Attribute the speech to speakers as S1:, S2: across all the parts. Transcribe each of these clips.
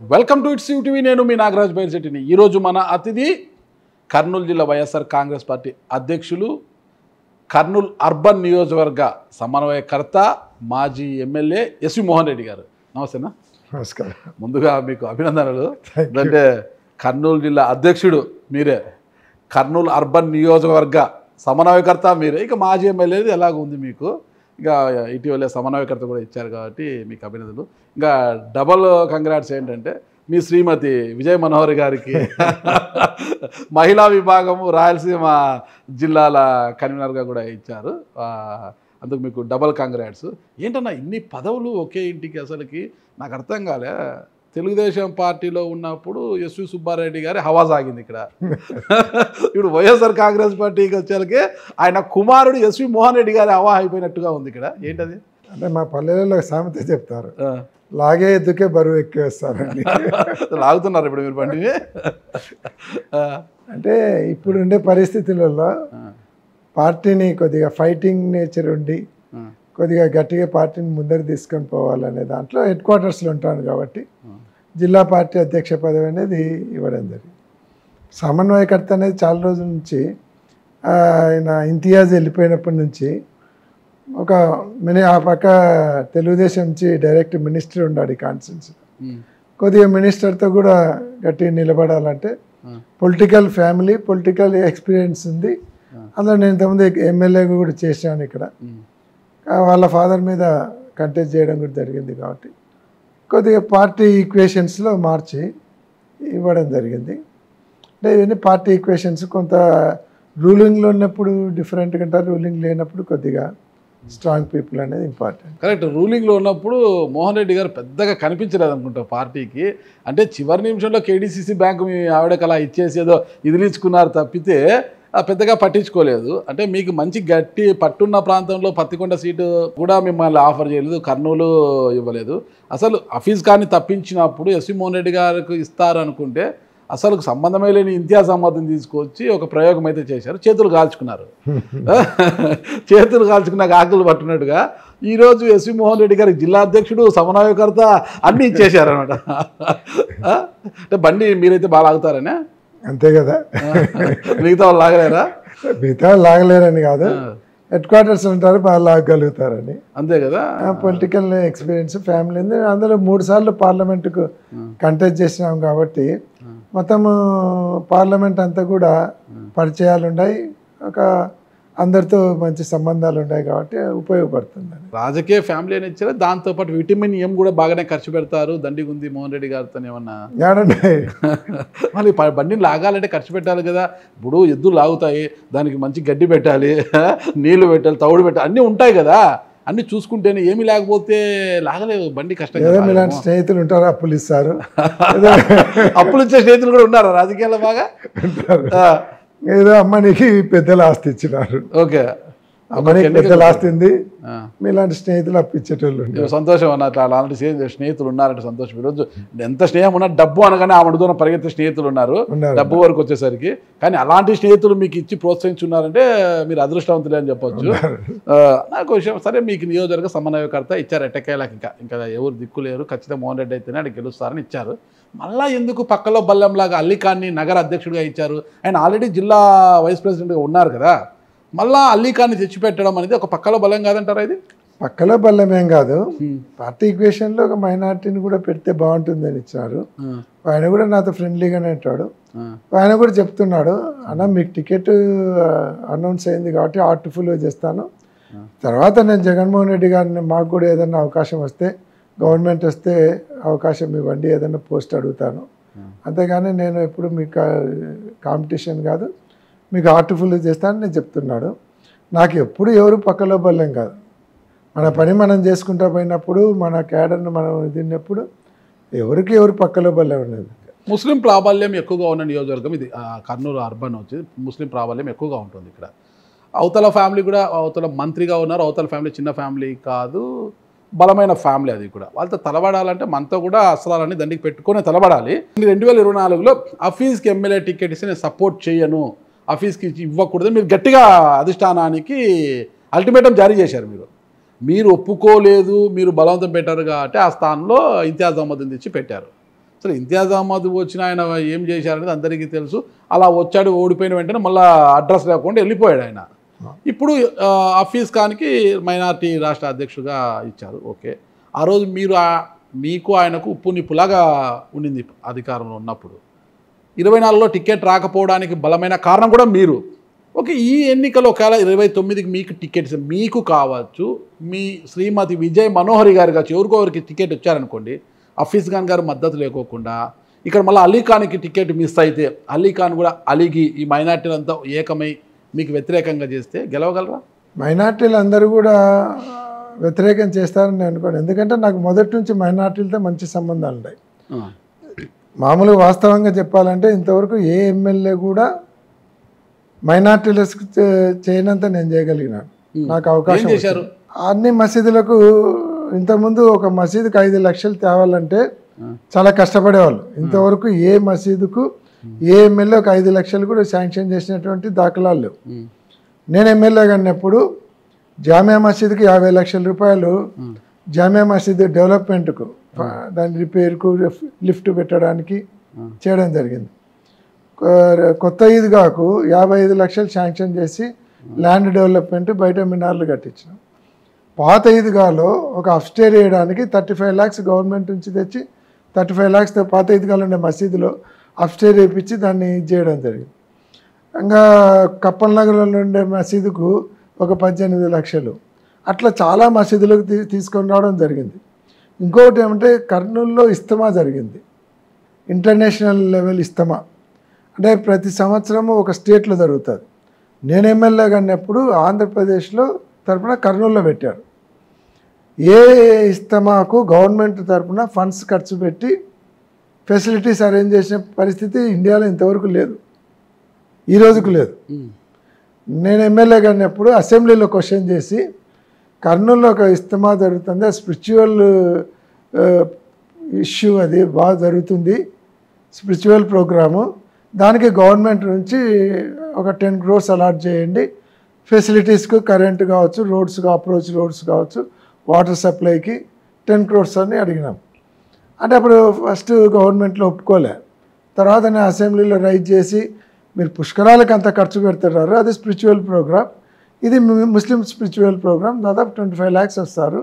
S1: Welcome to it's TV. నేను మీ నాగరాజ్ బైర్శెట్టిని. ఈరోజు మన అతిథి కర్నూలు జిల్లా వైఎస్ఆర్ కాంగ్రెస్ పార్టీ అధ్యక్షులు, కర్నూలు అర్బన్ నియోజకవర్గ సమన్వయకర్త, మాజీ ఎమ్మెల్యే ఎస్వి మోహన్ రెడ్డి గారు. నమస్తేనా?
S2: నమస్కారం.
S1: ముందుగా మీకు అభినందనలు. అంటే కర్నూలు జిల్లా అధ్యక్షుడు మీరే, కర్నూలు అర్బన్ నియోజకవర్గ సమన్వయకర్త మీరే, ఇక మాజీ ఎమ్మెల్యేది ఎలాగ ఉంది మీకు. ఇంకా ఇటీవలే సమన్వయకర్త కూడా ఇచ్చారు కాబట్టి మీకు అభినందనలు. ఇంకా డబల్ కంగ్రాట్స్ ఏంటంటే మీ శ్రీమతి విజయ్ మనోహర్ గారికి మహిళా విభాగము రాయలసీమ జిల్లాల కన్వీనర్గా కూడా ఇచ్చారు. అందుకు మీకు డబల్ కంగ్రాట్స్. ఏంటన్నా ఇన్ని పదవులు ఒకే ఇంటికి? అసలుకి నాకు అర్థం కాలే. తెలుగుదేశం పార్టీలో ఉన్నప్పుడు ఎస్వి సుబ్బారెడ్డి గారి హవా సాగింది ఇక్కడ. ఇప్పుడు వైఎస్ఆర్ కాంగ్రెస్ పార్టీకి వచ్చేసరికి ఆయన కుమారుడు ఎస్వి మోహన్ రెడ్డి గారి హవా అయిపోయినట్టుగా ఉంది ఇక్కడ. ఏంటది?
S2: అంటే మా పల్లెలలో సామెత చెప్తారు, లాగే ఎద్దుకే బరువు ఎక్కేస్తారండి.
S1: లాగుతున్నారు ఇప్పుడు మీరు బండిని.
S2: అంటే ఇప్పుడు ఉండే పరిస్థితులలో పార్టీని కొద్దిగా ఫైటింగ్ నేచర్ ఉండి కొద్దిగా గట్టిగా పార్టీని ముందరికి తీసుకొని పోవాలనే దాంట్లో హెడ్ క్వార్టర్స్లో ఉంటాను కాబట్టి జిల్లా పార్టీ అధ్యక్ష పదవి అనేది ఇవ్వడం జరిగింది. సమన్వయకర్త అనేది చాలా రోజుల నుంచి ఆయన ఇంతియాజ్ వెళ్ళిపోయినప్పటి నుంచి ఒక ఆ పక్క తెలుగుదేశం నుంచి డైరెక్ట్ మినిస్టర్ ఉన్నాడు ఈ కాన్స్టిట్యూన్సీ. కొద్దిగా మినిస్టర్తో కూడా గట్టిగా నిలబడాలంటే పొలిటికల్ ఫ్యామిలీ, పొలిటికల్ ఎక్స్పీరియన్స్ ఉంది. అందులో నేను ఇంతకుముందు ఎమ్మెల్యేగా కూడా చేశాను ఇక్కడ. వాళ్ళ ఫాదర్ మీద కంటెస్ట్ చేయడం కూడా జరిగింది కాబట్టి కొద్దిగా పార్టీ ఈక్వేషన్స్లో మార్చి ఇవ్వడం జరిగింది. అంటే ఇవన్నీ పార్టీ ఈక్వేషన్స్ కొంత రూలింగ్లో ఉన్నప్పుడు డిఫరెంట్గా ఉంటారు, రూలింగ్ లేనప్పుడు కొద్దిగా స్ట్రాంగ్ పీపుల్ అనేది ఇంపార్టెంట్.
S1: కరెక్ట్. రూలింగ్లో ఉన్నప్పుడు మోహన్ రెడ్డి గారు పెద్దగా కనిపించలేదు అనుకుంటా పార్టీకి. అంటే చివరి నిమిషంలో కేడీసీసీ బ్యాంకు మీ ఆవిడకి అలా ఇచ్చేసి ఏదో ఇదిలించుకున్నారు తప్పితే పెద్దగా పట్టించుకోలేదు. అంటే మీకు మంచి గట్టి పట్టున్న ప్రాంతంలో పత్తికొండ సీటు కూడా మిమ్మల్ని ఆఫర్ చేయలేదు, కర్నూలు ఇవ్వలేదు. అసలు హఫీజ్ ఖాన్ని తప్పించినప్పుడు ఎస్వి మోహన్ రెడ్డి గారికి ఇస్తారు అనుకుంటే అసలు సంబంధమే లేని ఇంతియాజ్ అహ్మద్ని తీసుకొచ్చి ఒక ప్రయోగం అయితే చేశారు. చేతులు కాల్చుకున్నారు. చేతులు కాల్చుకున్నాక ఆకులు పట్టున్నట్టుగా ఈరోజు ఎస్వి మోహన్ రెడ్డి గారికి జిల్లా అధ్యక్షుడు, సమన్వయకర్త అన్నీ ఇచ్చేశారు అనమాట. అంటే బండి మీరైతే బాగా లాగుతారనే?
S2: అంతే కదా.
S1: మిగతా వాళ్ళు లాగలేరా?
S2: మిగతా వాళ్ళు లాగలేరని కాదు, హెడ్ క్వార్టర్స్ ఉంటారు, బాగా లాగలుగుతారని.
S1: అంతే కదా.
S2: పొలిటికల్ ఎక్స్పీరియన్స్, ఫ్యామిలీ ఉంది. అందులో 3 సార్లు పార్లమెంటుకు కంటెస్ట్ చేసినాం కాబట్టి మొత్తం పార్లమెంట్ అంతా కూడా పరిచయాలు ఉన్నాయి, ఒక అందరితో మంచి సంబంధాలు ఉన్నాయి కాబట్టి ఉపయోగపడుతుంది.
S1: రాజకీయ ఫ్యామిలీ అని ఇచ్చారు, దాంతోపాటు విటమిన్ ఎం కూడా బాగానే ఖర్చు పెడతారు. దండిగుంది మోహన్ రెడ్డి గారితో ఏమన్నా మళ్ళీ బండిని లాగాలంటే ఖర్చు పెట్టాలి కదా. ఇప్పుడు ఎద్దులు లాగుతాయి, దానికి మంచి గడ్డి పెట్టాలి, నీళ్లు పెట్టాలి, తవుడు పెట్టాలి, అన్నీ ఉంటాయి కదా. అన్నీ చూసుకుంటేనే ఏమి లేకపోతే లాగలేవు బండి, కష్టం.
S2: ఇలాంటి స్నేహితులు ఉంటారు, అప్పులు ఇస్తారు.
S1: అప్పులు ఇచ్చే స్నేహితులు కూడా ఉన్నారా రాజకీయాల్లో? బాగా
S2: ఏదో అమ్మనికి పెద్దల ఆస్తి ఇచ్చినారు,
S1: ఓకే,
S2: అమ్మనికి పెద్దల ఆస్తి ఉంది, మీలాంటి స్నేహితులు అప్పించేటోళ్ళు.
S1: సంతోషం అన్నట్టు అలాంటి స్నేహితులు ఉన్నారంటే సంతోషం. ఈరోజు ఎంత స్నేహం ఉన్నా డబ్బు అనగానే ఆమెడుదూరం పరిగెత్తే స్నేహితులు ఉన్నారు డబ్బు వరకు వచ్చేసరికి. కానీ అలాంటి స్నేహితులు మీకు ఇచ్చి ప్రోత్సహించున్నారంటే మీరు అదృష్టవంతులే అని చెప్పొచ్చు. నాకు విషయం సరే, మీకు నియోజకవర్గ సమన్వయకర్త ఇచ్చారు, ఎట్టకేలాకి ఇంకా ఎవరు దిక్కు లేరు, ఖచ్చితంగా మోహన్ రెడ్డి అయితేనే అక్కడ గెలుస్తారని ఇచ్చారు. మళ్ళీ ఎందుకు పక్కలో బల్లంలాగా అల్లీ ఖాన్ని నగర అధ్యక్షుడిగా ఇచ్చారు? ఆయన ఆల్రెడీ జిల్లా వైస్ ప్రెసిడెంట్గా ఉన్నారు కదా. మళ్ళా అల్లీ ఖాన్ని తెచ్చిపెట్టడం అనేది ఒక పక్కలో బలం కాదంటారా? ఇది
S2: పక్కలో బలం ఏం కాదు, పార్టీ ఈక్వేషన్లో ఒక మైనార్టీని కూడా పెడితే బాగుంటుందని ఇచ్చారు. ఆయన కూడా నాతో ఫ్రెండ్లీగానే ఉంటాడు. ఆయన కూడా చెప్తున్నాడు, అన్న మీకు టికెట్ అనౌన్స్ అయింది కాబట్టి ఆర్ట్ఫుల్గా చేస్తాను, తర్వాత నేను జగన్మోహన్ రెడ్డి గారిని మాకు కూడా ఏదైనా అవకాశం వస్తే, గవర్నమెంట్ వస్తే అవకాశం ఇవ్వండి, ఏదైనా పోస్ట్ అడుగుతాను, అంతేగాని నేను ఎప్పుడు మీకు కాంపిటీషన్ కాదు, మీకు ఆర్ట్ఫుల్గా చేస్తానని నేను చెప్తున్నాడు. నాకు ఎప్పుడు ఎవరు పక్కలో బలం కాదు, మన పని మనం చేసుకుంటా పోయినప్పుడు, మన క్యాడర్ను మనం తిన్నప్పుడు ఎవరికి ఎవరు పక్కలో బలం ఉన్నది.
S1: ముస్లిం ప్రాబల్యం ఎక్కువగా ఉన్న నియోజకవర్గం ఇది. కర్నూలు అర్బన్ వచ్చి ముస్లిం ప్రాబల్యం ఎక్కువగా ఉంటుంది ఇక్కడ. అవతల ఫ్యామిలీ కూడా, అవతల మంత్రిగా ఉన్నారు, అవతల ఫ్యామిలీ చిన్న ఫ్యామిలీ కాదు, బలమైన ఫ్యామిలీ అది కూడా. వాళ్ళతో తలబడాలంటే మనతో కూడా అస్త్రాలని దండికి పెట్టుకొని తలబడాలి. 2024లో హఫీజ్కి ఎమ్మెల్యే టికెట్ ఇస్తే నేను సపోర్ట్ చేయను, హఫీజ్కి ఇవ్వకూడదు మీరు గట్టిగా అధిష్టానానికి అల్టిమేటం జారీ చేశారు. మీరు ఒప్పుకోలేదు, మీరు బలవంతం పెట్టారు కాబట్టి ఆ స్థానంలో ఇంతియాజ్ అహ్మద్ని తెచ్చి పెట్టారు. సరే ఇంతియాజ్ అహ్మద్ వచ్చిన ఆయన ఏం చేశారనేది అందరికీ తెలుసు. అలా వచ్చాడు, ఓడిపోయిన వెంటనే మళ్ళీ అడ్రస్ లేకుండా వెళ్ళిపోయాడు ఆయన. ఇప్పుడు హఫీజ్ ఖాన్కి మైనార్టీ రాష్ట్ర అధ్యక్షుడిగా ఇచ్చారు. ఓకే, ఆ రోజు మీరు మీకు ఆయనకు ఉప్పు నిప్పులాగా ఉండింది అధికారంలో ఉన్నప్పుడు. 24లో టికెట్ రాకపోవడానికి బలమైన కారణం కూడా మీరు. ఓకే, ఈ ఎన్నికలు ఒకవేళ 29కి మీకు టికెట్స్ మీకు కావచ్చు, మీ శ్రీమతి విజయ్ మనోహరి గారు కావచ్చు, ఎవరికొవరికి టికెట్ వచ్చారనుకోండి, హఫీజ్ ఖాన్ గారు మద్దతు లేకోకుండా ఇక్కడ మళ్ళీ అలీ ఖాన్కి టికెట్ మిస్ అయితే అలీ ఖాన్ కూడా అలీగి ఈ మైనార్టీలంతా ఏకమై మీకు వ్యతిరేకంగా చేస్తే గెలవగలరా?
S2: మైనార్టీలు అందరూ కూడా వ్యతిరేకం చేస్తారని అనుకోండి. ఎందుకంటే నాకు మొదటి నుంచి మైనార్టీలతో మంచి సంబంధాలు ఉన్నాయి. మామూలుగా వాస్తవంగా చెప్పాలంటే ఇంతవరకు ఏ ఎమ్మెల్యే కూడా మైనార్టీలకు చేయనంత నేను చేయగలిగినాను. నాకు అవకాశం
S1: చేశారు.
S2: అన్ని మసీదులకు ఇంతకుముందు ఒక మసీదుకి 5 లక్షలు తేవాలంటే చాలా కష్టపడేవాళ్ళు. ఇంతవరకు ఏ మసీదుకు ఏ ఎమ్మెల్యే ఒక 5 లక్షలు కూడా శాంక్షన్ చేసినటువంటి దాఖలాలు లేవు. నేను ఎమ్మెల్యేగా ఉన్నప్పుడు జామియా మసీదుకి 50 లక్షల రూపాయలు జామియా మసీదు డెవలప్మెంట్కు, దాని రిపేర్కు, లిఫ్ట్ పెట్టడానికి చేయడం జరిగింది. కొత్త ఈద్గాకు 55 లక్షలు శాంక్షన్ చేసి ల్యాండ్ డెవలప్మెంట్, బయట మినార్లు కట్టించినాం. పాత ఈద్గాలో ఒక అప్స్టేర్ వేయడానికి 35 lakhs గవర్నమెంట్ నుంచి తెచ్చి 35 lakhs పాత ఈద్గాలో ఉండే మసీదులో అప్స్టేర్ వేయించి దాన్ని చేయడం జరిగింది. ఇంకా కప్పల్ నగర్లో ఉండే మసీదుకు ఒక 18 లక్షలు. అట్లా చాలా మసీదులకు తీసుకొని రావడం జరిగింది. ఇంకొకటి ఏమంటే కర్నూలులో ఇస్తమా జరిగింది, ఇంటర్నేషనల్ లెవెల్ ఇస్తమా. అంటే ప్రతి సంవత్సరము ఒక స్టేట్లో జరుగుతుంది. నేను ఎమ్మెల్యేగా ఉన్నప్పుడు ఆంధ్రప్రదేశ్లో తరఫున కర్నూలులో పెట్టారు. ఏ ఇస్తమాకు గవర్నమెంట్ తరఫున ఫండ్స్ ఖర్చు పెట్టి ఫెసిలిటీస్ అరేంజ్ చేసిన పరిస్థితి ఇండియాలో ఇంతవరకు లేదు, ఈ రోజుకు లేదు. నేను ఎమ్మెల్యేగా ఉన్నప్పుడు అసెంబ్లీలో క్వశ్చన్ చేసి కర్నూలులో ఒక ఇస్తమా జరుగుతుంది, స్పిరిచువల్ ఇష్యూ, అది బాగా జరుగుతుంది, స్పిరిచువల్ ప్రోగ్రాము, దానికి గవర్నమెంట్ నుంచి ఒక 10 crores అలాట్ చేయండి, ఫెసిలిటీస్కు కరెంటు కావచ్చు, రోడ్స్, అప్రోచ్ రోడ్స్ కావచ్చు, వాటర్ సప్లైకి 10 crores అని అడిగినాం. అంటే అప్పుడు ఫస్ట్ గవర్నమెంట్లో ఒప్పుకోలే. తర్వాత నేను అసెంబ్లీలో రైజ్ చేసి మీరు పుష్కరాలకు అంత ఖర్చు పెడుతున్నారు, అది స్పిరిచువల్ ప్రోగ్రామ్, ఇది ముస్లిం స్పిరిచువల్ ప్రోగ్రామ్, దాదాపు 25 lakhs వస్తారు,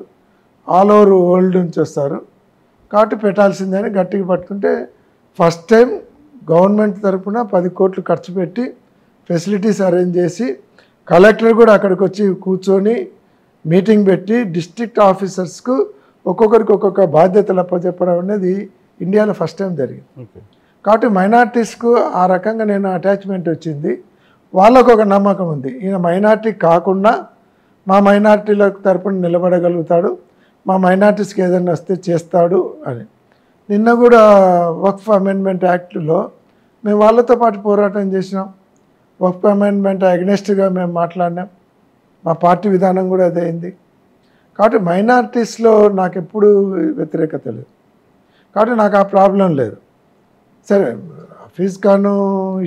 S2: ఆల్ ఓవర్ వరల్డ్ నుంచి వస్తారు, కాబట్టి పెట్టాల్సిందని గట్టిగా పట్టుకుంటే ఫస్ట్ టైం గవర్నమెంట్ తరఫున 10 కోట్లు ఖర్చు పెట్టి ఫెసిలిటీస్ అరేంజ్ చేసి కలెక్టర్ కూడా అక్కడికి వచ్చి కూర్చొని మీటింగ్ పెట్టి డిస్ట్రిక్ట్ ఆఫీసర్స్కు ఒక్కొక్కరికి ఒక్కొక్క బాధ్యతలు అప్పచెప్పడం అనేది ఇండియాలో ఫస్ట్ టైం జరిగింది. కాబట్టి మైనార్టీస్కు ఆ రకంగా నేను అటాచ్మెంట్ వచ్చింది. వాళ్ళకు ఒక నమ్మకం ఉంది, ఈయన మైనార్టీ కాకుండా మా మైనార్టీల తరపున నిలబడగలుగుతాడు, మా మైనార్టీస్కి ఏదైనా వస్తే చేస్తాడు అని. నిన్న కూడా వక్ఫ్ అమెండ్మెంట్ యాక్ట్లో మేము వాళ్ళతో పాటు పోరాటం చేసినాం. వక్ఫ్ అమెండ్మెంట్ అగెనెస్ట్గా మేము మాట్లాడినాం, మా పార్టీ విధానం కూడా అదే అయింది. కాబట్టి మైనార్టీస్లో నాకు ఎప్పుడు వ్యతిరేకత లేదు, కాబట్టి నాకు ఆ ప్రాబ్లం లేదు. సరే, హఫీజ్ ఖాన్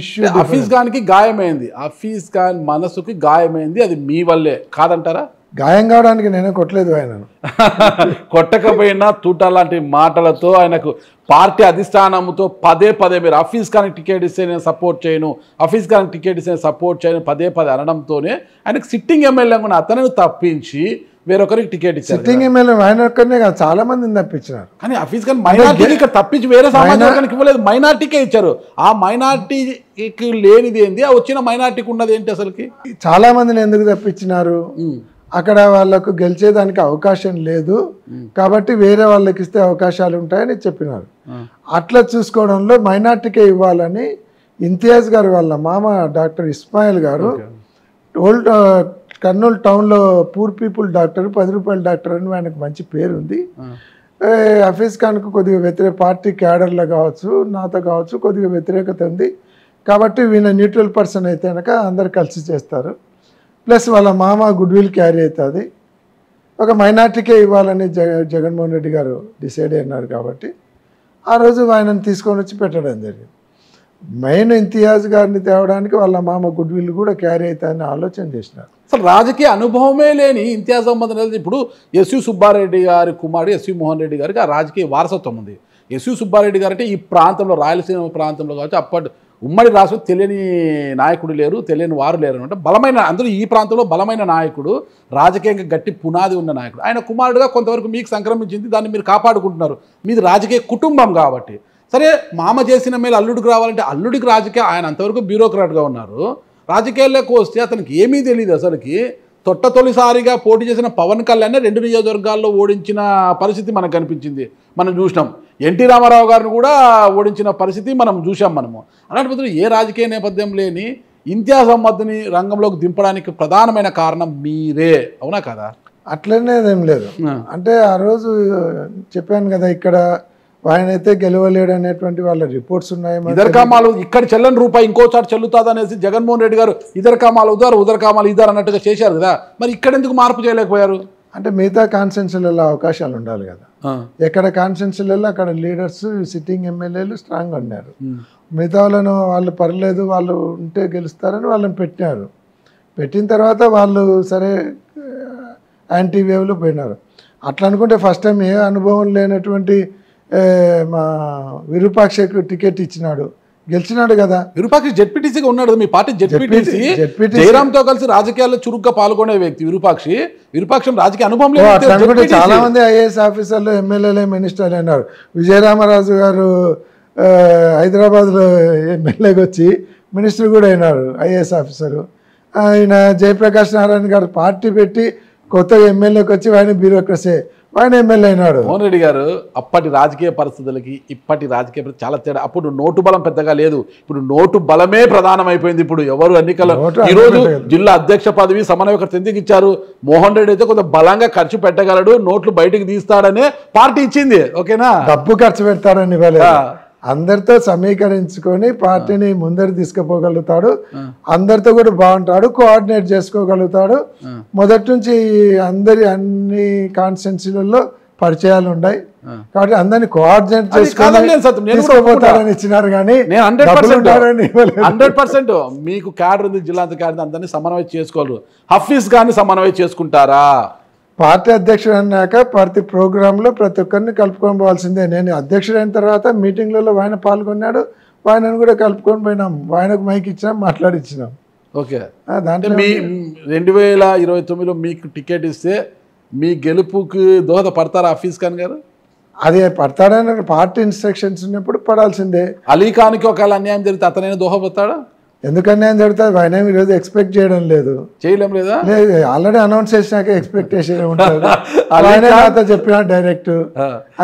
S2: ఇష్యూ,
S1: హఫీజ్ ఖాన్కి గాయమైంది, హఫీజ్ ఖాన్ మనసుకి గాయమైంది, అది మీ వల్లే కాదంటారా?
S2: గాయం కావడానికి నేనే కొట్టలేదు ఆయనను.
S1: కొట్టకపోయినా తూట లాంటి మాటలతో ఆయనకు పార్టీ అధిష్టానంతో పదే మీరు హఫీజ్ ఖాన్కి టికెట్ ఇస్తే నేను సపోర్ట్ చేయను, హఫీజ్ ఖాన్కి టికెట్ ఇస్తే నేను సపోర్ట్ చేయను పదే అనడంతోనే ఆయనకు సిట్టింగ్ ఎమ్మెల్యే కూడా అతను తప్పించి వేరొకరికి టికెట్ ఇచ్చారు.
S2: సిట్టింగ్ ఎమ్మెల్యే ఆయన ఒక్కరినే కాదు, చాలా మందిని తప్పించినారు.
S1: కానీ హఫీజ్ ఖాన్ మైనార్టీకి ఇక్కడ తప్పించి వేరే సామాజిక వర్గానికి ఇవ్వలేదు, మైనార్టీకే ఇచ్చారు. ఆ మైనార్టీకి లేనిది ఏంది, ఆ వచ్చిన మైనార్టీకి ఉన్నది ఏంటి అసలుకి?
S2: చాలా మందిని ఎందుకు తప్పించినారు? అక్కడ వాళ్ళకు గెలిచేదానికి అవకాశం లేదు కాబట్టి వేరే వాళ్ళకి ఇస్తే అవకాశాలు ఉంటాయని చెప్పినారు. అట్లా చూసుకోవడంలో మైనార్టీకే ఇవ్వాలని ఇంతియాజ్ గారు వాళ్ళ మామ డాక్టర్ ఇస్మాయిల్ గారు ఓల్డ్ కర్నూలు టౌన్లో పూర్ పీపుల్ డాక్టర్, 10 రూపాయల డాక్టర్ అని ఆయనకు మంచి పేరు ఉంది. హఫీజ్ ఖాన్కు కొద్దిగా వ్యతిరేక పార్టీ క్యాడర్లో కావచ్చు, నాతో కావచ్చు కొద్దిగా వ్యతిరేకత ఉంది కాబట్టి వీళ్ళ న్యూట్రల్ పర్సన్ అయితే కనుక అందరు కలిసి చేస్తారు. ప్లస్ వాళ్ళ మామ గుడ్ విల్ క్యారీ అవుతుంది, ఒక మైనార్టీకే ఇవ్వాలని జగన్మోహన్ రెడ్డి గారు డిసైడ్ అయినారు కాబట్టి ఆ రోజు ఆయనను తీసుకొని వచ్చి పెట్టడం జరిగింది. మెయిన్ ఇంతియాజ్ గారిని తేవడానికి వాళ్ళ మామ గుడ్ విల్ కూడా క్యారీ అవుతాయని ఆలోచన చేసినారు.
S1: అసలు రాజకీయ అనుభవమే లేని ఇంతియాజ్ అహ్మద్ అనేది ఇప్పుడు ఎస్వి సుబ్బారెడ్డి గారి కుమారుడు ఎస్వి మోహన్ రెడ్డి గారికి ఆ రాజకీయ వారసత్వం ఉంది. ఎస్వి సుబ్బారెడ్డి గారు అంటే ఈ ప్రాంతంలో రాయలసీమ ప్రాంతంలో కావచ్చు అప్పటి ఉమ్మడి రాష్ట్రం తెలియని నాయకుడు లేరు, తెలియని వారు లేరు అనమాట. బలమైన అందులో ఈ ప్రాంతంలో బలమైన నాయకుడు, రాజకీయంగా గట్టి పునాది ఉన్న నాయకుడు. ఆయన కుమారుడుగా కొంతవరకు మీకు సంక్రమించింది, దాన్ని మీరు కాపాడుకుంటున్నారు. మీది రాజకీయ కుటుంబం కాబట్టి. సరే, మామ చేసిన మేలు అల్లుడికి రావాలంటే అల్లుడికి రాజకీయ ఆయన అంతవరకు బ్యూరోక్రాట్గా ఉన్నారు. రాజకీయాల్లోకి వస్తే అతనికి ఏమీ తెలియదు అసలుకి. తొలిసారిగా పోటీ చేసిన పవన్ కళ్యాణ్ 2 నియోజకవర్గాల్లో ఓడించిన పరిస్థితి మనకు కనిపించింది, మనం చూసినాం. ఎన్టీ రామారావు గారిని కూడా ఓడించిన పరిస్థితి మనం చూసాం. అలాంటి పద్ధతిలో ఏ రాజకీయ నేపథ్యం లేని ఇంతియాజ్ అహ్మద్ని రంగంలోకి దింపడానికి ప్రధానమైన కారణం మీరే, అవునా కదా?
S2: అట్లనేదేం లేదు. అంటే ఆ రోజు చెప్పాను కదా, ఇక్కడ ఆయనైతే గెలవలేడు అనేటువంటి వాళ్ళ రిపోర్ట్స్ ఉన్నాయి.
S1: ఇదరకామాలు ఇక్కడ చెల్లని రూపాయి ఇంకో చాటు చెల్లుతుంది అనేసి జగన్మోహన్ రెడ్డి గారు ఇదరకామాలు ఉదరకామాలు ఇదారు అన్నట్టుగా చేశారు కదా, మరి ఇక్కడ ఎందుకు మార్పు చేయలేకపోయారు?
S2: అంటే మిగతా కాన్స్టిట్యున్సీలలో అవకాశాలు ఉండాలి కదా. ఎక్కడ కాన్స్టిట్యున్సీలలో అక్కడ లీడర్స్, సిట్టింగ్ ఎమ్మెల్యేలు స్ట్రాంగ్గా ఉన్నారు. మిగతా వాళ్ళను వాళ్ళు పర్లేదు, వాళ్ళు ఉంటే గెలుస్తారని వాళ్ళని పెట్టినారు. పెట్టిన తర్వాత వాళ్ళు సరే యాంటీ వేవ్లో పోయినారు. అట్లా అనుకుంటే ఫస్ట్ టైం ఏ అనుభవం లేనటువంటి మా విరూపాక్షకు టికెట్ ఇచ్చినాడు, గెలిచినాడు కదా.
S1: విరూపాక్షి జెడ్పీటీసీగా ఉన్నాడు, మీ పార్టీ జెడ్పీటీసీ. జయరామ్తో కలిసి రాజకీయాల్లో చురుగ్గా పాల్గొనే వ్యక్తి విరూపాక్షం రాజకీయ అనుభవం లేదు.
S2: అట్లా అనుకుంటే చాలా మంది ఐఏఎస్ ఆఫీసర్లు, ఎమ్మెల్యేలు, మినిస్టర్లు అయినారు. విజయరామరాజు గారు హైదరాబాద్లో ఎమ్మెల్యేకి వచ్చి మినిస్టర్ కూడా అయినారు, ఐఏఎస్ ఆఫీసరు. ఆయన జయప్రకాష్ నారాయణ గారు పార్టీ పెట్టి కొత్తగా ఎమ్మెల్యేకి వచ్చి ఆయన బ్యూరోక్రసీ, ఆయన ఎమ్మెల్యే అయినాడు.
S1: మోహన్ రెడ్డి గారు అప్పటి రాజకీయ పరిస్థితులకి ఇప్పటి రాజకీయ పరిస్థితి చాలా తేడా. అప్పుడు నోటు బలం పెద్దగా లేదు, ఇప్పుడు నోటు బలమే ప్రధానమైపోయింది. ఇప్పుడు ఎవరు ఎన్నికల ఈరోజు జిల్లా అధ్యక్ష పదవి సమన్వయకర్త ఎందుకు ఇచ్చారు? మోహన్ రెడ్డి అయితే కొంత బలంగా ఖర్చు పెట్టగలడు, నోట్లు బయటకు తీస్తాడనే పార్టీ ఇచ్చింది. ఓకేనా,
S2: డబ్బు ఖర్చు పెడతాడని ఇవ్వలేదు. అందరితో సమీకరించుకొని పార్టీని ముందరు తీసుకుపోగలుగుతాడు, అందరితో కూడా బాగుంటాడు, కోఆర్డినేట్ చేసుకోగలుగుతాడు. మొదటి నుంచి అన్ని కాన్స్టిట్యున్సీలలో పరిచయాలు ఉన్నాయి కాబట్టి అందరినీ కోఆర్డినేట్ చేసుకుంటారని ఇచ్చినారు. కానీ
S1: 100% మీకు క్యాడర్ ఉంది, జిల్లా క్యాడర్, అందరినీ సమన్వయం చేసుకోవాలి. హఫీజ్ గారిని సమన్వయం చేసుకుంటారా?
S2: పార్టీ అధ్యక్షుడు అన్నాక ప్రతి ప్రోగ్రాంలో ప్రతి ఒక్కరిని కలుపుకొని పోవాల్సిందే. నేను అధ్యక్షుడైన తర్వాత మీటింగ్లలో ఆయన పాల్గొన్నాడు, ఆయనను కూడా కలుపుకొని పోయినాం, ఆయనకు మైక్ ఇచ్చినాం, మాట్లాడిచ్చినాం.
S1: ఓకే, దాంట్లో మీ 2029లో మీకు టికెట్ ఇస్తే మీ గెలుపుకి దోహదపడతారా హఫీజ్ ఖాన్ గారు?
S2: అదే పడతాడని పార్టీ ఇన్స్ట్రక్షన్స్ ఉన్నప్పుడు పడాల్సిందే.
S1: అలీఖాన్కి ఒకవేళ అన్యాయం జరిగితే అతనైనా దోహదపడతాడా?
S2: ఎందుకన్నా ఏం జరుగుతుంది, ఆయన ఈరోజు ఎక్స్పెక్ట్ చేయడం లేదు,
S1: చేయలేం లేదా?
S2: లేదు, ఆల్రెడీ అనౌన్స్ చేసినాక ఎక్స్పెక్టేషన్ ఉంటుంది. ఆయన నాతో చెప్పిన డైరెక్ట్,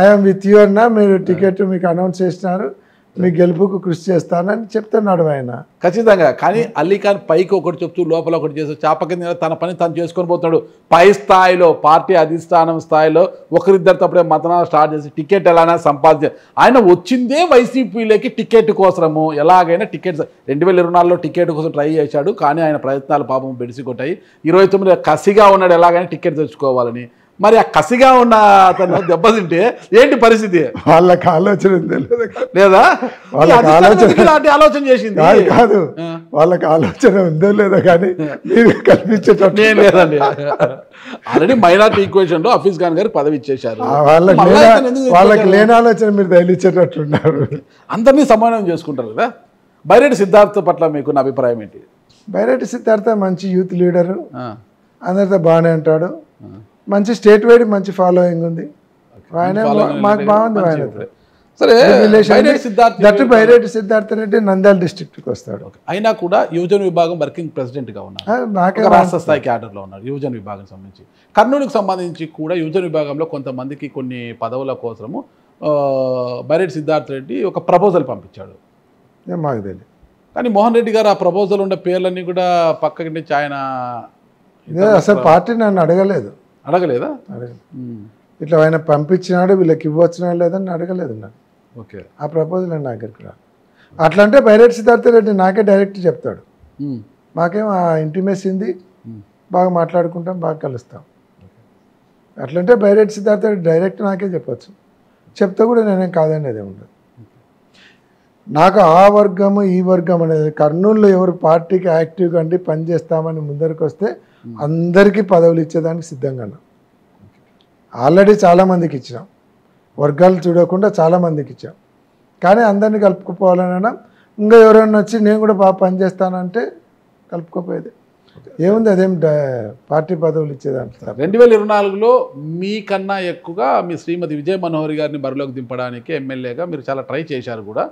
S2: ఐఎమ్ విత్ యూ అన్నా, మీరు టికెట్ మీకు అనౌన్స్ చేసినారు, మీ గెలుపుకు కృషి చేస్తానని చెప్తున్నాడు ఆయన.
S1: ఖచ్చితంగా. కానీ అలీఖాన్ పైకి ఒకటి చెప్తూ లోపల ఒకటి చేస్తూ చాప కింద తన పని తను చేసుకొని పోతున్నాడు. పై స్థాయిలో పార్టీ అధిష్టానం స్థాయిలో ఒకరిద్దరు తప్పుడే మతనాలు స్టార్ట్ చేసి టికెట్ ఎలాగైనా సంపాదించారు. ఆయన వచ్చిందే వైసీపీలోకి టికెట్ కోసము, ఎలాగైనా టికెట్ 2024లో టికెట్ కోసం ట్రై చేశాడు. కానీ ఆయన ప్రయత్నాలు పాపం బెడిసి కొట్టాయి. 29 కసిగా ఉన్నాడు ఎలాగైనా టికెట్ తెచ్చుకోవాలని. మరి ఆ కసిగా ఉన్న అతను దెబ్బతింటే ఏంటి పరిస్థితి?
S2: వాళ్ళకి ఆలోచన
S1: లేదా? ఆలోచన చేసింది
S2: కాదు, వాళ్ళకి ఆలోచన ఉందో లేదో కానీ మీరు కల్పించేటట్టు
S1: నేను లేదండి. ఆల్రెడీ మైనార్టీ ఈక్వేషన్ లో హఫీజ్ ఖాన్ గారు పదవి ఇచ్చేశారు.
S2: వాళ్ళకి లేని ఆలోచన మీరు తగిలిచ్చేటట్టున్నారు.
S1: అందరినీ సమానం చేసుకుంటారు కదా. బైరెడ్డి సిద్ధార్థ పట్ల మీకు నా అభిప్రాయం ఏంటి?
S2: బైరెడ్డి సిద్ధార్థ మంచి యూత్ లీడరు, అందరితో బాగానే ఉంటాడు, మంచి స్టేట్ వైడ్ మంచి ఫాలోయింగ్ ఉంది, ఆయన మాకు బాగుంది. ఆయన బైరెడ్డి సిద్ధార్థ రెడ్డి నంద్యాల డిస్ట్రిక్ట్కి వస్తాడు.
S1: అయినా కూడా యువజన విభాగం వర్కింగ్ ప్రెసిడెంట్గా ఉన్నారు, రాష్ట్ర స్థాయి క్యాడర్లో ఉన్నారు యువజన విభాగం సంబంధించి. కర్నూలుకు సంబంధించి కూడా యువజన విభాగంలో కొంతమందికి కొన్ని పదవుల కోసము బైరెడ్డి సిద్ధార్థ రెడ్డి ఒక ప్రపోజల్ పంపించాడు,
S2: మాకు తెలియదు.
S1: కానీ మోహన్ రెడ్డి గారు ఆ ప్రపోజల్ ఉండే పేర్లన్నీ కూడా పక్కకి నుంచి ఆయన
S2: అసలు పార్టీ నన్ను అడగలేదా?
S1: అడగలేదు.
S2: ఇట్లా ఆయన పంపించినాడు, వీళ్ళకి ఇవ్వచ్చినా లేదని అడగలేదు నాకు.
S1: ఓకే,
S2: ఆ ప్రపోజల్ నా దగ్గరికి రా. అట్లా అంటే బైరెడ్డి సిద్ధార్థ రెడ్డి నాకే డైరెక్ట్ చెప్తాడు, మాకేం ఆ ఇంటిమేసీ ఉంది, బాగా మాట్లాడుకుంటాం, బాగా కలుస్తాం. అట్లంటే బైరెడ్డి సిద్ధార్థ రెడ్డి డైరెక్ట్ నాకే చెప్పచ్చు, చెప్తే కూడా నేనేం కాదనేది ఉండదు. నాకు ఆ వర్గము ఈ వర్గం అనేది కర్నూలులో ఎవరు పార్టీకి యాక్టివ్గా అండి పనిచేస్తామని ముందరికి వస్తే అందరికీ పదవులు ఇచ్చేదానికి సిద్ధంగా ఉన్నాం. ఆల్రెడీ చాలామందికి ఇచ్చినాం. వర్గాలు చూడకుండా చాలామందికి ఇచ్చాం. కానీ అందరినీ కలుపుకుపోవాలన్నా ఇంకా ఎవరైనా వచ్చి నేను కూడా బాగా పనిచేస్తానంటే కలుపుకోపోయేది ఏముంది, అదేం పార్టీ పదవులు ఇచ్చేదాంట్లో.
S1: 2024లో మీకన్నా ఎక్కువగా మీ శ్రీమతి విజయ మనోహర్ గారిని బరిలోకి దింపడానికి ఎమ్మెల్యేగా మీరు చాలా ట్రై చేశారు కూడా.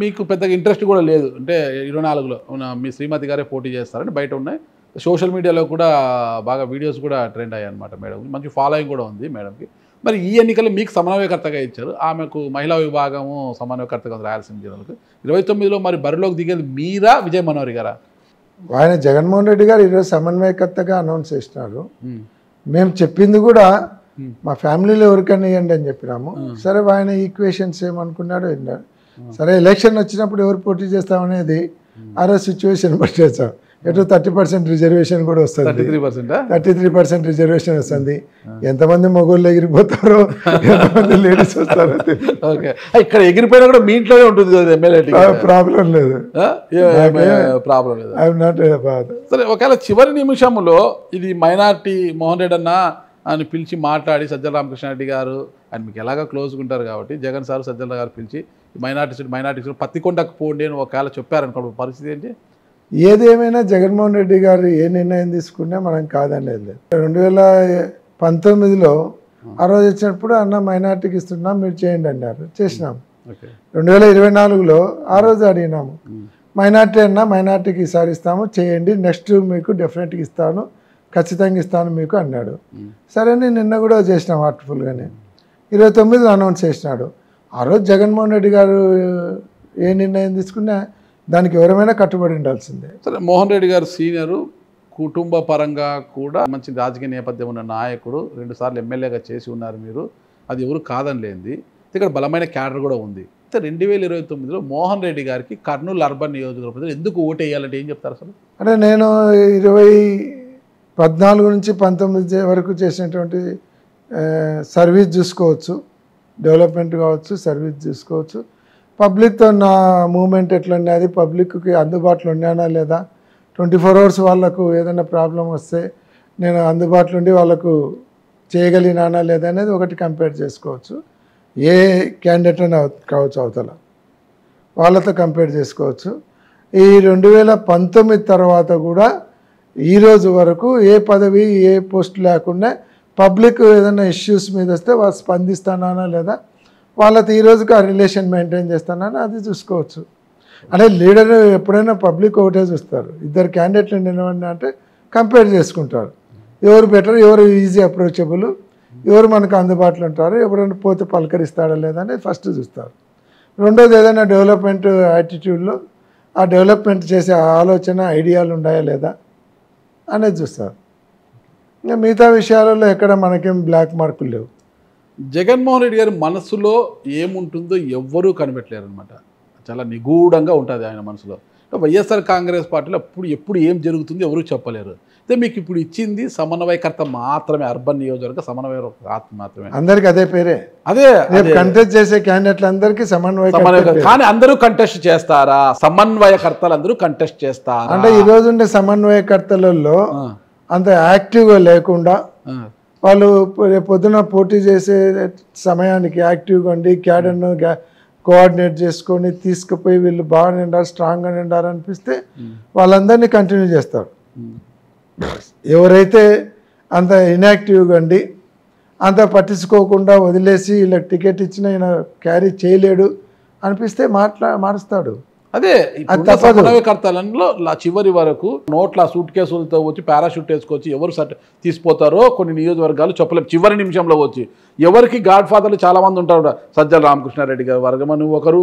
S1: మీకు పెద్దగా ఇంట్రెస్ట్ కూడా లేదు. అంటే 24లో మీ శ్రీమతి గారే పోటీ చేస్తారని బయట ఉన్నాయి. సోషల్ మీడియాలో కూడా బాగా వీడియోస్ కూడా ట్రెండ్ అయ్యాయి అనమాట. మేడం మంచి ఫాలోయింగ్ కూడా ఉంది మేడంకి. మరి ఈ ఎన్నికల్లో మీకు సమన్వయకర్తగా ఇచ్చారు, ఆమెకు మహిళా విభాగము సమన్వయకర్తగా ఉంది రాయలసీమ జిల్లాలకు. 29లో మరి బరిలోకి దిగేది మీరా విజయ మనోహర్ గారా?
S2: ఆయన జగన్మోహన్ రెడ్డి గారు ఈరోజు సమన్వయకర్తగా అనౌన్స్ చేసినారు. మేము చెప్పింది కూడా మా ఫ్యామిలీలో ఎవరికైనా ఇవ్వండి అని చెప్పినాము. సరే ఆయన ఈక్వేషన్స్ ఏమనుకున్నాడో విన్నాడు. సరే ఎలక్షన్ వచ్చినప్పుడు ఎవరు పోటీ చేస్తామనేది ఆ రోజు సిచ్యువేషన్ బట్టి చేస్తాం. ఎటు 30% రిజర్వేషన్ కూడా వస్తుంది, 33% రిజర్వేషన్ వస్తుంది. ఎంతమంది మగోళ్ళు ఎగిరిపోతారో ఎంతమంది లేడీస్ వస్తారో
S1: ఓకే. ఇక్కడ ఎగిరిపోయినా కూడా మీ ఇంట్లోనే ఉంటుంది కదా ఎమ్మెల్యే,
S2: ప్రాబ్లం లేదు,
S1: ప్రాబ్లం లేదు.
S2: ఐఎమ్ నాట్ బాధ.
S1: సరే ఒకవేళ చివరి నిమిషంలో ఇది మైనార్టీ మోహన్ రెడ్డి అన్న అని పిలిచి మాట్లాడి సజ్జల రామకృష్ణారెడ్డి గారు ఆయన మీకు ఎలాగో క్లోజ్గా ఉంటారు కాబట్టి జగన్ సార్ సజ్జల గారు పిలిచి మైనార్టీ పత్తికొండకు పోండి అని ఒకవేళ చెప్పారనుకో పరిస్థితి ఏంటి?
S2: ఏదేమైనా జగన్మోహన్ రెడ్డి గారు ఏ నిర్ణయం తీసుకున్నా మనం కాదనేది లేదు. 2019లో ఆ రోజు వచ్చినప్పుడు అన్న మైనార్టీకి ఇస్తున్నాం మీరు చేయండి అన్నారు, చేసినాం. 2024లో ఆ రోజు అడిగినాము మైనార్టీ అన్నా మైనార్టీకి ఈసారి ఇస్తాము చేయండి, నెక్స్ట్ మీకు డెఫినెట్గా ఇస్తాను, ఖచ్చితంగా ఇస్తాను మీకు అన్నాడు. సరే నిన్న కూడా చేసినాం హార్ట్ఫుల్గానే. 29లో అనౌన్స్ చేసినాడు. ఆ రోజు జగన్మోహన్ రెడ్డి గారు ఏ నిర్ణయం తీసుకున్నా దానికి ఎవరైనా కట్టుబడి ఉండాల్సిందే.
S1: సరే మోహన్ రెడ్డి గారు సీనియరు, కుటుంబ పరంగా కూడా మంచి రాజకీయ నేపథ్యం ఉన్న నాయకుడు, 2 సార్లు ఎమ్మెల్యేగా చేసి ఉన్నారు మీరు, అది ఎవరు కాదని లేనిది. ఇక్కడ బలమైన క్యాడర్ కూడా ఉంది. 2029లో మోహన్ రెడ్డి గారికి కర్నూలు అర్బన్ నియోజకవర్గం ఎందుకు ఓటు వేయాలంటే ఏం చెప్తారు అసలు?
S2: అంటే నేను 2014 నుంచి 19 వరకు చేసినటువంటి సర్వీస్ చూసుకోవచ్చు, డెవలప్మెంట్ కావచ్చు, సర్వీస్ చూసుకోవచ్చు. పబ్లిక్తో నా మూమెంట్ ఎట్లా ఉన్నది, పబ్లిక్కి అందుబాటులో ఉన్నానా లేదా, 24 hours వాళ్ళకు ఏదైనా ప్రాబ్లం వస్తే నేను అందుబాటులో ఉండి వాళ్ళకు చేయగలిగినానా లేదా అనేది ఒకటి కంపేర్ చేసుకోవచ్చు. ఏ క్యాండిడేట్ అయినా కావచ్చు, అవతల వాళ్ళతో కంపేర్ చేసుకోవచ్చు. ఈ 2019 తర్వాత కూడా ఈరోజు వరకు ఏ పదవి ఏ పోస్ట్ లేకుండా పబ్లిక్ ఏదైనా ఇష్యూస్ మీద వస్తే వాళ్ళు స్పందిస్తానా లేదా, వాళ్ళతో ఈరోజుకి ఆ రిలేషన్ మెయింటైన్ చేస్తానని అది చూసుకోవచ్చు. అంటే లీడర్ ఎప్పుడైనా పబ్లిక్ ఒకటే చూస్తారు, ఇద్దరు క్యాండిడేట్లు నిలబడినా అంటే కంపేర్ చేసుకుంటారు, ఎవరు బెటర్, ఎవరు ఈజీ అప్రోచబుల్, ఎవరు మనకు అందుబాటులో ఉంటారు, ఎవరైనా పోతే పలకరిస్తాడా లేదా అనేది ఫస్ట్ చూస్తారు. రెండోది ఏదైనా డెవలప్మెంట్ యాటిట్యూడ్లో ఆ డెవలప్మెంట్ చేసే ఆలోచన ఐడియాలు ఉన్నాయా లేదా అనేది చూస్తారు. ఇంకా మిగతా విషయాలలో ఎక్కడ మనకేం బ్లాక్ మార్కులు లేవు.
S1: జగన్మోహన్ రెడ్డి గారి మనసులో ఏముంటుందో ఎవ్వరూ కనిపెట్టలేరు అనమాట. చాలా నిగూఢంగా ఉంటుంది ఆయన మనసులో. వైఎస్ఆర్ కాంగ్రెస్ పార్టీలో ఎప్పుడు ఏం జరుగుతుందో ఎవరూ చెప్పలేరు. అయితే మీకు ఇప్పుడు ఇచ్చింది సమన్వయకర్త మాత్రమే, అర్బన్ నియోజకవర్గ సమన్వయకర్త మాత్రమే.
S2: అందరికి అదే పేరే, అదే కంటెస్ట్ చేసే క్యాండిడేట్లు అందరికీ సమన్వయకర్త.
S1: కానీ అందరూ కంటెస్ట్ చేస్తారా? సమన్వయకర్తలు అందరూ కంటెస్ట్ చేస్తారా?
S2: అంటే ఈ రోజు ఉండే సమన్వయకర్తలలో అంత యాక్టివ్గా లేకుండా వాళ్ళు పొద్దున పోటీ చేసే సమయానికి యాక్టివ్గా ఉండి క్యాడర్ను కోఆర్డినేట్ చేసుకొని తీసుకుపోయి వీళ్ళు బాగా నిండారు, స్ట్రాంగ్గా నిండారు అనిపిస్తే వాళ్ళందరినీ కంటిన్యూ చేస్తారు. ఎవరైతే అంత ఇన్యాక్టివ్గా ఉండి అంత పట్టించుకోకుండా వదిలేసి వీళ్ళకి టికెట్ ఇచ్చిన ఈయన క్యారీ చేయలేడు అనిపిస్తే మారుస్తాడు.
S1: అదే సమన్వయకర్తలలో చివరి వరకు నోట్ల సూట్ కేసులతో వచ్చి పారాషూట్ వేసుకొచ్చి ఎవరు తీసిపోతారో కొన్ని నియోజకవర్గాలు చెప్పలేము. చివరి నిమిషంలో వచ్చి ఎవరికి గాడ్ ఫాదర్లు చాలామంది ఉంటారు. సజ్జల రామకృష్ణారెడ్డి గారు వర్గమని ఒకరు,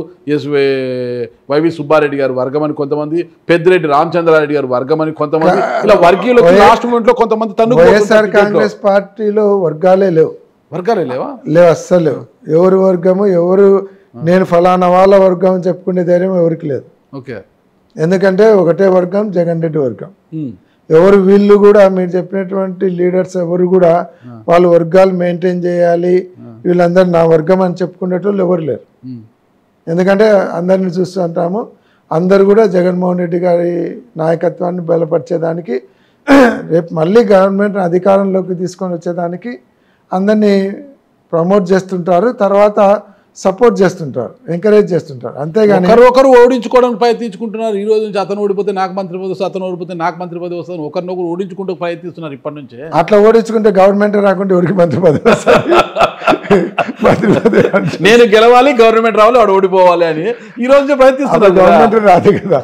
S1: వైవి సుబ్బారెడ్డి గారు వర్గమని కొంతమంది, పెద్దిరెడ్డి రామచంద్రారెడ్డి గారు వర్గమని కొంతమంది, ఇలా వర్గీయులు లాస్ట్ మూమెంట్ లో కొంతమంది తను.
S2: వైఎస్ఆర్ కాంగ్రెస్ పార్టీలో వర్గాలే లేవు.
S1: వర్గాలే లేవా?
S2: లేవు, అస్సలు లేవు. ఎవరు వర్గము ఎవరు నేను ఫలానా వాళ్ళ వర్గం చెప్పుకునే ధైర్యం ఎవరికి లేదు.
S1: ఓకే.
S2: ఎందుకంటే ఒకటే వర్గం జగన్ రెడ్డి వర్గం. ఎవరు వీళ్ళు కూడా మీరు చెప్పినటువంటి లీడర్స్ ఎవరు కూడా వాళ్ళు వర్గాలు మెయింటైన్ చేయాలి, వీళ్ళందరూ నా వర్గం అని చెప్పుకునేటోళ్ళు ఎవరు లేరు. ఎందుకంటే అందరిని చూస్తుంటాము, అందరు కూడా జగన్మోహన్ రెడ్డి గారి నాయకత్వాన్ని బలపరిచేదానికి, రేపు మళ్ళీ గవర్నమెంట్ అధికారంలోకి తీసుకొని వచ్చేదానికి అందరినీ ప్రమోట్ చేస్తుంటారు, తర్వాత సపోర్ట్ చేస్తుంటారు, ఎంకరేజ్ చేస్తుంటారు. అంతేగాని
S1: ఒకరు ఓడించుకోవడానికి ప్రయత్నించుకుంటున్నారు. ఈ రోజు నుంచి అతను ఓడిపోతే నాకు మంత్రి పదవి వస్తుంది, అతను ఓడిపోతే నాకు మంత్రి పదవి వస్తుంది, ఒకరినొకరు ఓడించుకుంటూ ప్రయత్నిస్తున్నారు ఇప్పటి నుంచే.
S2: అట్లా ఓడించుకుంటే గవర్నమెంట్ రాకుంటే ఎవరికి మంత్రి పదవి వస్తుంది? మంత్రి పదవి
S1: నేను గెలవాలి, గవర్నమెంట్ రావాలి, వాడు ఓడిపోవాలి అని ఈ రోజు ప్రయత్నిస్తున్నారు.
S2: గవర్నమెంట్ రాదు కదా.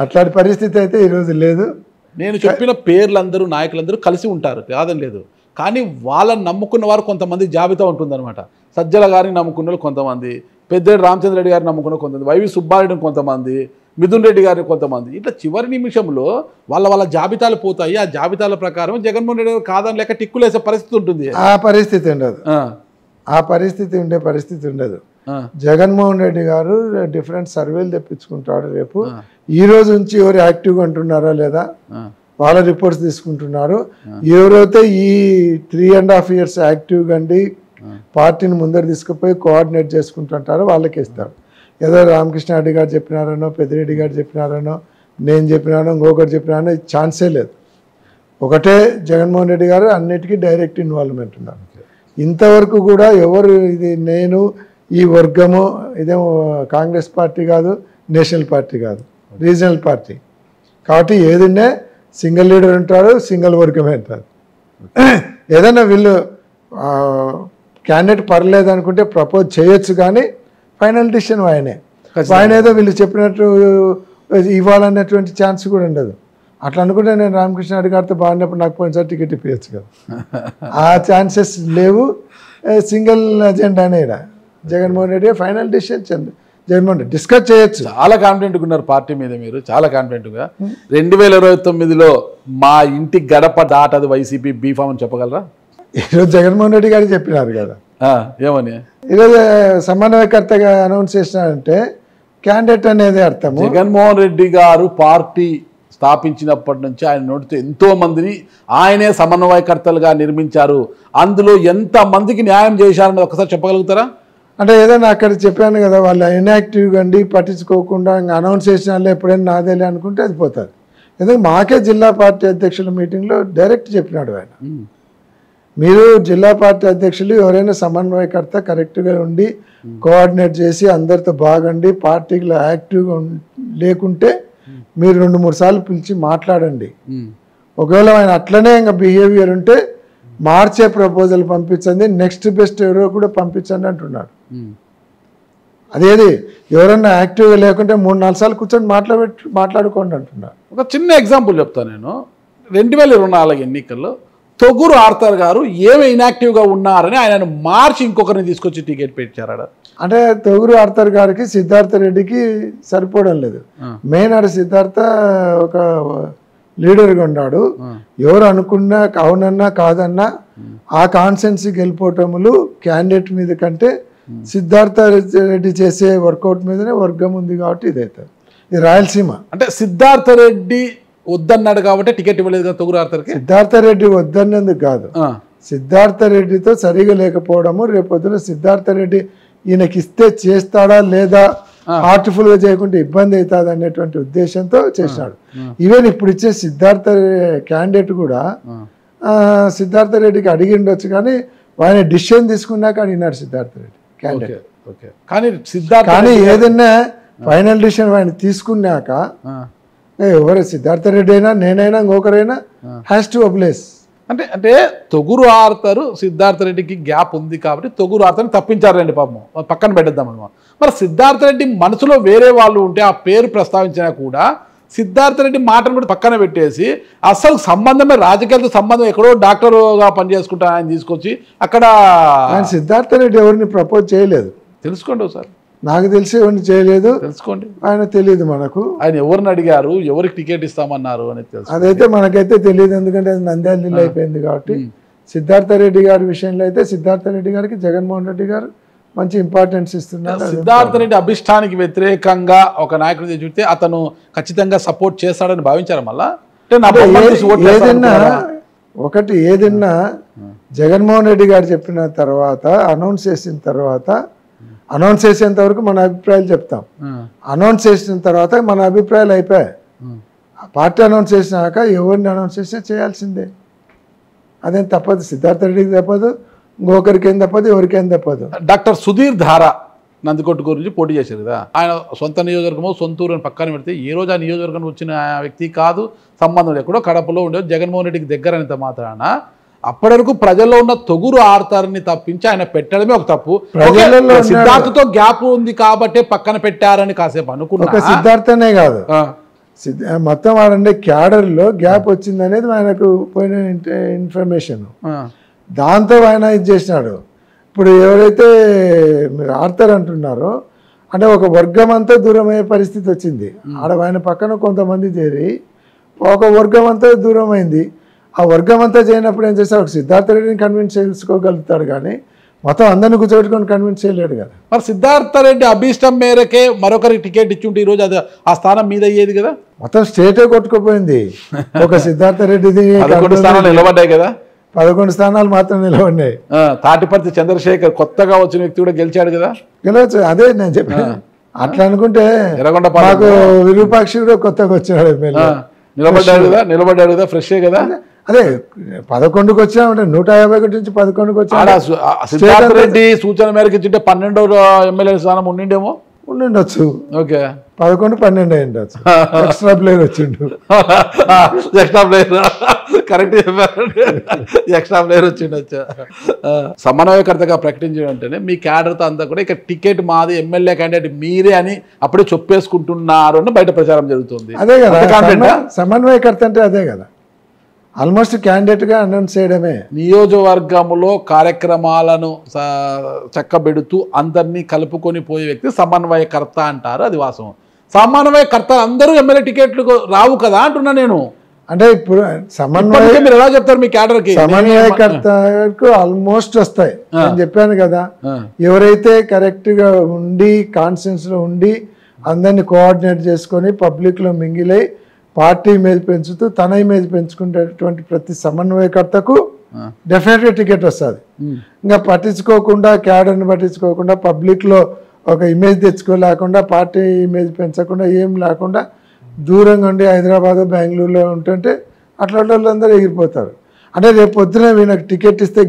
S2: అట్లాంటి పరిస్థితి అయితే ఈరోజు లేదు.
S1: నేను చెప్పిన పేర్లందరూ నాయకులందరూ కలిసి ఉంటారు, కాదని లేదు. కానీ వాళ్ళని నమ్ముకున్న వారు కొంతమంది జాబితా ఉంటుందన్నమాట. సజ్జల గారిని నమ్ముకున్న వాళ్ళు కొంతమంది, పెద్దిరెడ్డి రామచంద్రరెడ్డి గారిని నమ్ముకున్న కొంతమంది, వైవి సుబ్బారెడ్డిని కొంతమంది, మిథున్ రెడ్డి గారిని కొంతమంది, ఇట్లా చివరి నిమిషంలో వాళ్ళ జాబితాలు పోతాయి. ఆ జాబితాల ప్రకారం జగన్మోహన్ రెడ్డి గారు కాదని లేక టిక్కులేసే పరిస్థితి ఉంటుంది.
S2: ఆ పరిస్థితి ఉండదు, ఆ పరిస్థితి ఉండే పరిస్థితి ఉండదు. జగన్మోహన్ రెడ్డి గారు డిఫరెంట్ సర్వేలు తెప్పించుకుంటాడు. రేపు ఈ రోజు నుంచి ఎవరు యాక్టివ్గా ఉంటున్నారా లేదా వాళ్ళ రిపోర్ట్స్ తీసుకుంటున్నారు. ఎవరైతే ఈ 3.5 years యాక్టివ్గా అండి పార్టీని ముందర తీసుకుపోయి కోఆర్డినేట్ చేసుకుంటుంటారో వాళ్ళకి ఇస్తారు. ఏదో రామకృష్ణ రెడ్డి గారు చెప్పినారనో, పెద్దిరెడ్డి గారు చెప్పినారనో, నేను చెప్పినానో, ఇంకొకటి చెప్పినానో ఛాన్సే లేదు. ఒకటే జగన్మోహన్ రెడ్డి గారు అన్నిటికీ డైరెక్ట్ ఇన్వాల్వ్మెంట్ ఉన్నారు. ఇంతవరకు కూడా ఎవరు ఇది నేను ఈ వర్గము ఇదేమో కాంగ్రెస్ పార్టీ కాదు, నేషనల్ పార్టీ కాదు, రీజనల్ పార్టీ కాబట్టి ఏదైనా సింగిల్ లీడర్ ఉంటారు, సింగిల్ వర్గమే అంటారు. ఏదైనా వీళ్ళు క్యాండిడేట్ పర్లేదు అనుకుంటే ప్రపోజ్ చేయొచ్చు, కానీ ఫైనల్ డిసిషన్ ఆయనే. ఆయన ఏదో వీళ్ళు చెప్పినట్టు ఇవ్వాలన్నటువంటి ఛాన్స్ కూడా ఉండదు. అట్లా అనుకుంటే నేను రామకృష్ణ రెడ్డి గారితో బాగున్నప్పుడు నాకు పోయినసారి టికెట్ ఇప్పించచ్చు కదా. ఆ ఛాన్సెస్ లేవు. సింగిల్ అజెండానే Jaganmohan Reddy final decision Jaganmohan Reddy discuss చేయొచ్చు.
S1: చాలా కాన్ఫిడెంట్గా ఉన్నారు పార్టీ మీద మీరు, చాలా కాన్ఫిడెంట్గా. 2029లో మా ఇంటి గడప దాటది వైసీపీ బీఫామ్ అని చెప్పగలరా?
S2: ఈరోజు జగన్మోహన్ రెడ్డి గారు చెప్పినారు కదా.
S1: ఏమని?
S2: ఈరోజు సమన్వయకర్తగా అనౌన్స్ చేసినారంటే క్యాండిడేట్ అనేది అర్థము.
S1: జగన్మోహన్ రెడ్డి గారు పార్టీ స్థాపించినప్పటి నుంచి ఆయన నోటితో ఎంతో మందిని ఆయనే సమన్వయకర్తలుగా నిర్మించారు. అందులో ఎంత మందికి న్యాయం చేశారని ఒకసారి చెప్పగలుగుతారా?
S2: అంటే ఏదైనా అక్కడ చెప్పాను కదా, వాళ్ళు ఇన్యాక్టివ్గా అండి పట్టించుకోకుండా ఇంకా అనౌన్స్ చేసిన ఎప్పుడైనా నాదేలే అనుకుంటే అది పోతుంది. ఎందుకంటే మాకే జిల్లా పార్టీ అధ్యక్షుల మీటింగ్లో డైరెక్ట్ చెప్పినాడు ఆయన, మీరు జిల్లా పార్టీ అధ్యక్షులు ఎవరైనా సమన్వయకర్త కరెక్ట్గా ఉండి కోఆర్డినేట్ చేసి అందరితో బాగండి, పార్టీలో యాక్టివ్గా లేకుంటే మీరు 2-3 సార్లు పిలిచి మాట్లాడండి. ఒకవేళ ఆయన అట్లనే ఇంకా బిహేవియర్ ఉంటే మార్చే ప్రపోజల్ పంపించండి, నెక్స్ట్ బెస్ట్ ఎవరో కూడా పంపించండి అంటున్నాడు. అదేది ఎవరన్నా యాక్టివ్గా లేకుంటే 3-4 సార్లు కూర్చొని మాట్లాడుకోండి అంటున్నారు.
S1: ఒక చిన్న ఎగ్జాంపుల్ చెప్తాను నేను. 2024 ఎన్నికల్లో తొగురు ఆర్థర్ గారు ఏమి ఇన్యాక్టివ్గా ఉన్నారని ఆయన మార్చి ఇంకొకరిని తీసుకొచ్చి టికెట్ పెట్టారా?
S2: అంటే తొగురు ఆర్థర్ గారికి సిద్ధార్థ రెడ్డికి సరిపోవడం లేదు. మెయిన్ ఆడ సిద్ధార్థ ఒక లీడర్గా ఉన్నాడు. ఎవరు అనుకున్నా అవునన్నా కాదన్నా ఆ కాన్సెన్సీకి వెళ్ళిపోవటములు క్యాండిడేట్ మీద కంటే సిద్ధార్థ రెడ్డి చేసే వర్కౌట్ మీదనే వర్గం ఉంది కాబట్టి ఇదవుతుంది. ఇది రాయలసీమ. అంటే
S1: సిద్ధార్థ రెడ్డి వద్దన్నాడు కాబట్టి టికెట్ ఇవ్వలేదు కదా తొగురు ఆర్థర్కి.
S2: సిద్ధార్థ రెడ్డి వద్దన్నందుకు కాదు, సిద్ధార్థ రెడ్డితో సరిగా లేకపోవడము. రేపొద్దున సిద్ధార్థ రెడ్డి ఈయనకి ఇస్తే చేస్తాడా లేదా, హార్ట్ఫుల్గా చేయకుంటే ఇబ్బంది అవుతుంది అనేటువంటి ఉద్దేశంతో చేసినాడు. ఈవెన్ ఇప్పుడు ఇచ్చే సిద్ధార్థ క్యాండిడేట్ కూడా సిద్ధార్థ రెడ్డికి అడిగి ఉండొచ్చు, కానీ ఆయన డిసిషన్ తీసుకున్నాక అడిగినాడు సిద్ధార్థ రెడ్డి క్యాండిడేట్. కానీ ఏదైనా ఫైనల్ డిసిషన్ ఆయన తీసుకున్నాక ఎవరు సిద్ధార్థ రెడ్డి అయినా నేనైనా ఇంకొకరైనా హ్యాస్ టు అప్లేస్.
S1: అంటే తొగురు ఆర్థర్ సిద్ధార్థ రెడ్డికి గ్యాప్ ఉంది కాబట్టి తొగురు ఆర్థర్ని తప్పించారండి పాపం, పక్కన పెట్టేద్దాం అనమాట. మరి సిద్ధార్థ రెడ్డి మనసులో వేరే వాళ్ళు ఉంటే ఆ పేరు ప్రస్తావించినా కూడా సిద్ధార్థ రెడ్డి మాటను కూడా పక్కన పెట్టేసి అసలు సంబంధమే రాజకీయాలతో సంబంధం ఎక్కడో డాక్టర్గా పనిచేసుకుంటా ఆయన తీసుకొచ్చి అక్కడ
S2: ఆయన సిద్ధార్థ రెడ్డి ఎవరిని ప్రపోజ్ చేయలేదు.
S1: తెలుసుకోండి ఒకసారి,
S2: నాకు తెలిసి ఎవరిని చేయలేదు,
S1: తెలుసుకోండి.
S2: ఆయన తెలియదు మనకు,
S1: ఆయన ఎవరిని అడిగారు, ఎవరికి టికెట్ ఇస్తామన్నారు అనేది తెలుసు.
S2: అదైతే మనకైతే తెలియదు, ఎందుకంటే అది నంద్యాల జిల్లా అయిపోయింది కాబట్టి. సిద్ధార్థ రెడ్డి గారి విషయంలో అయితే సిద్ధార్థ రెడ్డి గారికి జగన్మోహన్ రెడ్డి గారు మంచి ఇంపార్టెన్స్ ఇస్తున్నారు.
S1: సిద్ధార్థ రెడ్డి అభిష్టానికి వ్యతిరేకంగా ఒక నాయకుడిని చూస్తే అతను ఖచ్చితంగా సపోర్ట్ చేస్తాడని భావించారు. మళ్ళా
S2: ఏదైనా జగన్మోహన్ రెడ్డి గారు చెప్పిన తర్వాత అనౌన్స్ చేసిన తర్వాత, అనౌన్స్ చేసేంత వరకు మన అభిప్రాయాలు చెప్తాం. అనౌన్స్ చేసిన తర్వాత మన అభిప్రాయాలు అయిపోయాయి. పార్టీ అనౌన్స్ చేసినాక ఎవరిని అనౌన్స్ చేసినా చేయాల్సిందే, అదేం తప్పదు. సిద్ధార్థ రెడ్డికి తప్పదు, ఇంకొకరికి ఏం తప్పదు, ఎవరికేం తప్పదు.
S1: డాక్టర్ సుధీర్ ధారా నందికొట్టు గురించి పోటీ చేశారు కదా, ఆయన సొంత నియోజకవర్గమో సొంత ఊరు అని పక్కన పెడితే ఏ రోజు ఆ నియోజకవర్గం వచ్చిన వ్యక్తి కాదు, సంబంధం ఎక్కడో కడపలో ఉండే జగన్మోహన్ రెడ్డికి దగ్గర అనేంత మాత్రాన అప్పటి వరకు ప్రజల్లో ఉన్న తొగురు ఆడతారని తప్పించి ఆయన పెట్టడమే ఒక తప్పు. సిద్ధార్థతో గ్యాప్ ఉంది కాబట్టి పక్కన పెట్టారని కాసేపు అనుకున్నా.
S2: సిద్ధార్థనే కాదు, మొత్తం వాడంటే క్యాడర్లో గ్యాప్ వచ్చింది అనేది ఆయనకు పోయిన ఇన్ఫర్మేషన్. దాంతో ఆయన ఇది చేసినాడు. ఇప్పుడు ఎవరైతే మీరు ఆడతారు అంటున్నారో అంటే ఒక వర్గం అంతా దూరం అయ్యే పరిస్థితి వచ్చింది. ఆడ ఆయన పక్కన కొంతమంది చేరి ఒక వర్గం అంతా దూరం అయింది. ఆ వర్గం అంతా చేయనప్పుడు ఏం చేస్తారు, ఒక సిద్ధార్థ రెడ్డిని కన్విన్స్ చేసుకోగలుగుతాడు కానీ మొత్తం అందరిని కూర్చోబెట్టుకొని కన్విన్స్ చేయలేడు కదా.
S1: మరి సిద్ధార్థ రెడ్డి అభీష్టం మేరకే మరొకరికి టికెట్ ఇచ్చుంటే ఈరోజు అది ఆ స్థానం మీద అయ్యేది కదా.
S2: మొత్తం స్టేటే కొట్టుకుపోయింది. ఒక సిద్ధార్థ రెడ్డిది
S1: నిలబడ్డాయి కదా,
S2: 11 స్థానాలు మాత్రం నిలబడినాయి.
S1: తాటిపర్తి చంద్రశేఖర్ కొత్తగా వచ్చిన వ్యక్తి కూడా గెలిచాడు కదా.
S2: గెలవచ్చు, అదే నేను చెప్పాను. అట్లా అనుకుంటే మాకు విరూపాక్షి కూడా కొత్తగా వచ్చాడు,
S1: నిలబడ్డాడు కదా, ఫ్రెష్ కదా.
S2: అదే 11కి వచ్చామంటే 151 నుంచి 11కి వచ్చా.
S1: సిద్ధార్థ రెడ్డి సూచన మేరకు ఇచ్చింటే 12వ ఎమ్మెల్యే స్థానం ఉండిండేమో.
S2: ఉండిండొచ్చు.
S1: ఓకే,
S2: 11, 12 అయ్యిండొచ్చు. ఎక్స్ట్రా ప్లేయర్ వచ్చిండు.
S1: ఎక్స్ట్రా ప్లేయర్ కరెక్ట్ చెప్పారు, ఎక్స్ట్రా ప్లేయర్ వచ్చిండొచ్చు. సమన్వయకర్తగా ప్రకటించడం అంటేనే మీ క్యాడర్తో అంతా కూడా ఇక టికెట్ మాది, ఎమ్మెల్యే క్యాండిడేట్ మీరే అని అప్పుడే చెప్పేసుకుంటున్నారు అని బయట ప్రచారం జరుగుతుంది.
S2: అదే కదా సమన్వయకర్త అంటే, అదే కదా ఆల్మోస్ట్ క్యాండిడేట్గా అనౌన్స్ చేయడమే.
S1: నియోజకవర్గంలో కార్యక్రమాలను చక్కబెడుతూ అందరినీ కలుపుకొని పోయే వ్యక్తి సమన్వయకర్త అంటారు, అది వాస్తవం. సమన్వయకర్త అందరూ ఎమ్మెల్యే టికెట్లు రావు కదా అంటున్నా నేను.
S2: అంటే ఇప్పుడు
S1: మీరు ఎలా చెప్తారు మీ క్యాడర్కి?
S2: సమన్వయకర్తకు ఆల్మోస్ట్ వస్తాయి. నేను చెప్పాను కదా, ఎవరైతే కరెక్ట్గా ఉండి కాన్స్టిట్యూన్సీలో ఉండి అందరినీ కోఆర్డినేట్ చేసుకొని పబ్లిక్లో మింగిలై పార్టీ ఇమేజ్ పెంచుతూ తన ఇమేజ్ పెంచుకునేటువంటి ప్రతి సమన్వయకర్తకు డెఫినెట్గా టికెట్ వస్తుంది. ఇంకా పట్టించుకోకుండా, క్యాడర్ని పట్టించుకోకుండా, పబ్లిక్లో ఒక ఇమేజ్ తెచ్చుకోలేకుండా, పార్టీ ఇమేజ్ పెంచకుండా, ఏం లేకుండా దూరంగా ఉండి హైదరాబాద్ బెంగళూరులో ఉంటుంటే అట్లా వాళ్ళందరూ ఎగిరిపోతారు. అంటే రేపు పొద్దున వీళ్ళకి టికెట్ ఇస్తే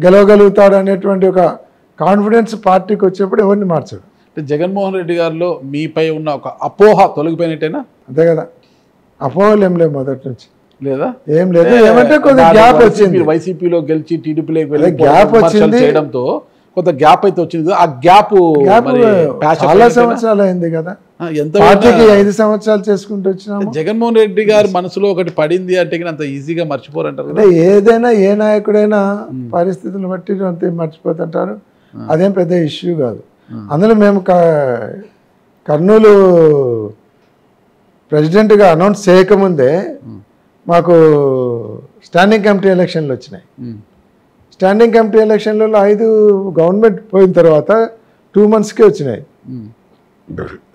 S2: గెలవగలుగుతాడు అనేటువంటి ఒక కాన్ఫిడెన్స్ పార్టీకి వచ్చినప్పుడు ఎవరిని మార్చడు.
S1: జగన్మోహన్ రెడ్డి గారిలో మీపై ఉన్న ఒక అపోహ తొలగిపోయినట్టేనా?
S2: అదే కదా, అపోహలు ఏం లేవు మొదటి నుంచి,
S1: లేదా
S2: ఏం లేదు. ఏమంటే కొద్దిగా గ్యాప్ వచ్చింది,
S1: వైసీపీలో గెలిచి టీడీపీలో
S2: గ్యాప్ వచ్చింది,
S1: చేయడంతో కొంత గ్యాప్ అయితే వచ్చింది. ఆ గ్యాప్
S2: చాలా సంవత్సరాలు అయింది కదా, పార్టీకి 5 సంవత్సరాలు చేసుకుంటూ వచ్చినాము.
S1: జగన్మోహన్ రెడ్డి గారి మనసులో ఒకటి పడింది అంటే అంత ఈజీగా మర్చిపోరంటారు.
S2: అంటే ఏదైనా ఏ నాయకుడైనా పరిస్థితులను బట్టి అంతే మర్చిపోతుంటారు, అదేం పెద్ద ఇష్యూ కాదు. అందులో మేము కర్నూలు ప్రెసిడెంట్గా అనౌన్స్ చేయకముందే మాకు స్టాండింగ్ కమిటీ ఎలక్షన్లు వచ్చినాయి. స్టాండింగ్ కమిటీ ఎలక్షన్లలో 5 గవర్నమెంట్ పోయిన తర్వాత 2 monthsకే వచ్చినాయి.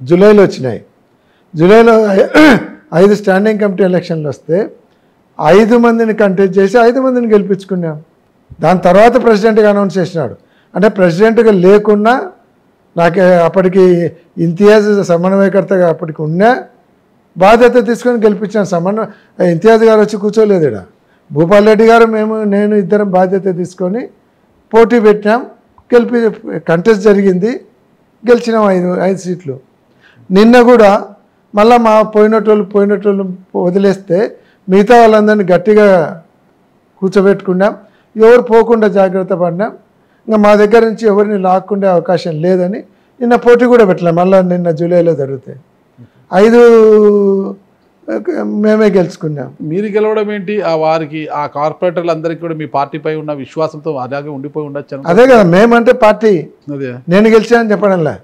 S2: జూలైలో వచ్చినాయి. జూలైలో 5 స్టాండింగ్ కమిటీ ఎలక్షన్లు వస్తే 5 మందిని కంటెస్ట్ చేసి 5 మందిని గెలిపించుకున్నాం. దాని తర్వాత ప్రెసిడెంట్గా అనౌన్స్ చేసినాడు. అంటే ప్రెసిడెంట్గా లేకున్నా నాకు అప్పటికి ఇంతియాజ్ సమన్వయకర్తగా అప్పటికి ఉన్నా బాధ్యత తీసుకొని గెలిపించాను. ఇంతియాజ్ గారు వచ్చి కూర్చోలేదు ఇక్కడ, భూపాల్ రెడ్డి గారు నేను ఇద్దరం బాధ్యత తీసుకొని పోటీ పెట్టినాం, కంటెస్ట్ జరిగింది, గెలిచినాం 5 సీట్లు. నిన్న కూడా మళ్ళీ మా పోయినటోళ్ళు వదిలేస్తే మిగతా వాళ్ళందరినీ గట్టిగా కూర్చోబెట్టుకున్నాం, ఎవరు పోకుండా జాగ్రత్త పడినాం. ఇంకా మా దగ్గర నుంచి ఎవరిని లాక్కుండే అవకాశం లేదని నిన్న పోటీ కూడా పెట్టలేం. మళ్ళీ నిన్న జూలైలో జరుగుతాయి. 5 మేమే గెలుచుకున్నాం.
S1: మీరు గెలవడం ఏంటి? వారికి ఆ కార్పొరేటర్లు అందరికీ కూడా మీ పార్టీపై ఉన్న విశ్వాసంతో అలాగే ఉండిపోయి ఉండొచ్చు.
S2: అదే కదా, మేమంటే పార్టీ, నేను గెలిచానని చెప్పడంలే,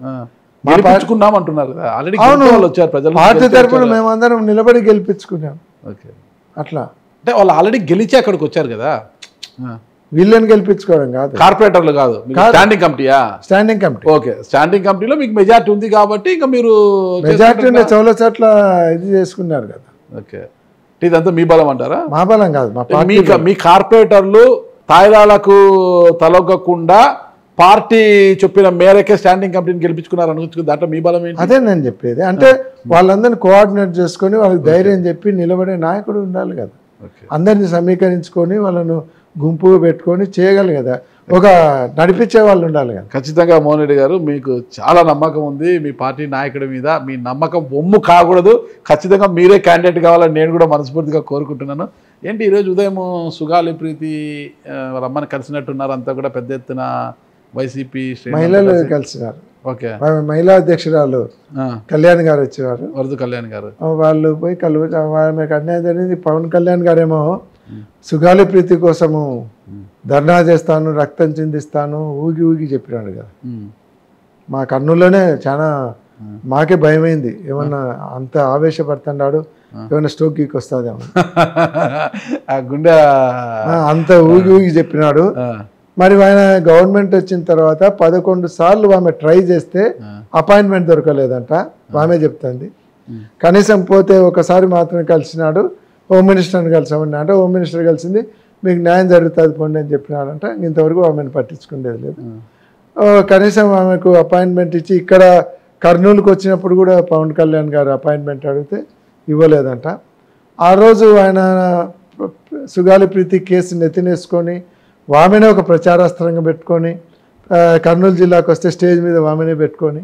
S1: గెలిపించుకున్నాం అంటున్నారు.
S2: పార్టీ తరఫున మేమందరం నిలబడి గెలిపించుకున్నాం. అట్లా
S1: అంటే వాళ్ళు ఆల్రెడీ గెలిచి అక్కడికి వచ్చారు కదా,
S2: వీళ్ళని గెలిపించుకోవడం కాదు,
S1: కార్పొరేటర్లు కాదు, స్టాండింగ్ కమిటీయా?
S2: Standing committee.
S1: ఓకే, స్టాండింగ్ కమిటీలో మీకు మెజార్టీ ఉంది కాబట్టి ఇంకా మీరు
S2: మెజార్టీ చౌల చోట్ల ఇది చేసుకున్నారు కదా.
S1: ఓకే, ఇదంతా మీ బలం అంటారా?
S2: మా బలం కాదు,
S1: మీ కార్పొరేటర్లు తాయిలాలకు తలొగ్గకుండా పార్టీ చెప్పిన మేరకే స్టాండింగ్ కమిటీని గెలిపించుకున్నారు అనుకుంటున్నారు. దాంట్లో మీ బలం ఏంటి?
S2: అదే నేను చెప్పేది. అంటే వాళ్ళందరినీ కోఆర్డినేట్ చేసుకొని వాళ్ళకి ధైర్యం చెప్పి నిలబడే నాయకుడు ఉండాలి కదా. అందరినీ సమీకరించుకొని వాళ్ళను గుంపుగా పెట్టుకొని చేయగలి కదా, ఒక నడిపించే వాళ్ళు ఉండాలి కదా.
S1: ఖచ్చితంగా మోహన్ రెడ్డి గారు మీకు చాలా నమ్మకం ఉంది మీ పార్టీ నాయకుడి మీద. మీ నమ్మకం బొమ్ము కాకూడదు, ఖచ్చితంగా మీరే క్యాండిడేట్ కావాలని నేను కూడా మనస్ఫూర్తిగా కోరుకుంటున్నాను. ఏంటి ఈరోజు ఉదయం సుగాలి ప్రీతి రమ్మని కలిసినట్టున్నారు, అంతా కూడా పెద్ద ఎత్తున వైసీపీ
S2: మహిళలు కలిసినారు.
S1: ఓకే,
S2: మహిళా అధ్యక్షురాలు కళ్యాణ్ గారు వచ్చేవారు,
S1: వరద కళ్యాణ్ గారు.
S2: వాళ్ళు పోయి ఆమెకు అన్యాయం జరిగింది. పవన్ కళ్యాణ్ గారేమో సుగాలి ప్రీతి కోసము ధర్నా చేస్తాను, రక్తం చిందిస్తాను ఊగి ఊగి చెప్పినాడు కదా. మా కన్నుల్లోనే చాలా మాకే భయమైంది, ఏమన్నా అంత ఆవేశపడుతున్నాడు, ఏమైనా స్ట్రోక్ గీకి వస్తుందేమో
S1: గుండె
S2: అంత ఊగి ఊగి చెప్పినాడు. మరి ఆయన గవర్నమెంట్ వచ్చిన తర్వాత 11 సార్లు ఆమె ట్రై చేస్తే అపాయింట్మెంట్ దొరకలేదంట, ఆమె చెప్తుంది. కనీసం పోతే ఒకసారి మాత్రమే కలిసినాడు, హోమ్ మినిస్టర్ని కలిసామని అంటే హోమ్ మినిస్టర్ కలిసింది, మీకు న్యాయం జరుగుతుంది పోండి అని చెప్పినాడంట. ఇంతవరకు ఆమెను పట్టించుకునేది లేదు. కనీసం ఆమెకు అపాయింట్మెంట్ ఇచ్చి ఇక్కడ కర్నూలుకి వచ్చినప్పుడు కూడా పవన్ కళ్యాణ్ గారు అపాయింట్మెంట్ అడిగితే ఇవ్వలేదంట. ఆ రోజు ఆయన సుగాలి ప్రీతి కేసు నెత్తినేసుకొని ఆమెనే ఒక ప్రచారాస్త్రంగా పెట్టుకొని కర్నూలు జిల్లాకు వస్తే స్టేజ్ మీద ఆమెనే పెట్టుకొని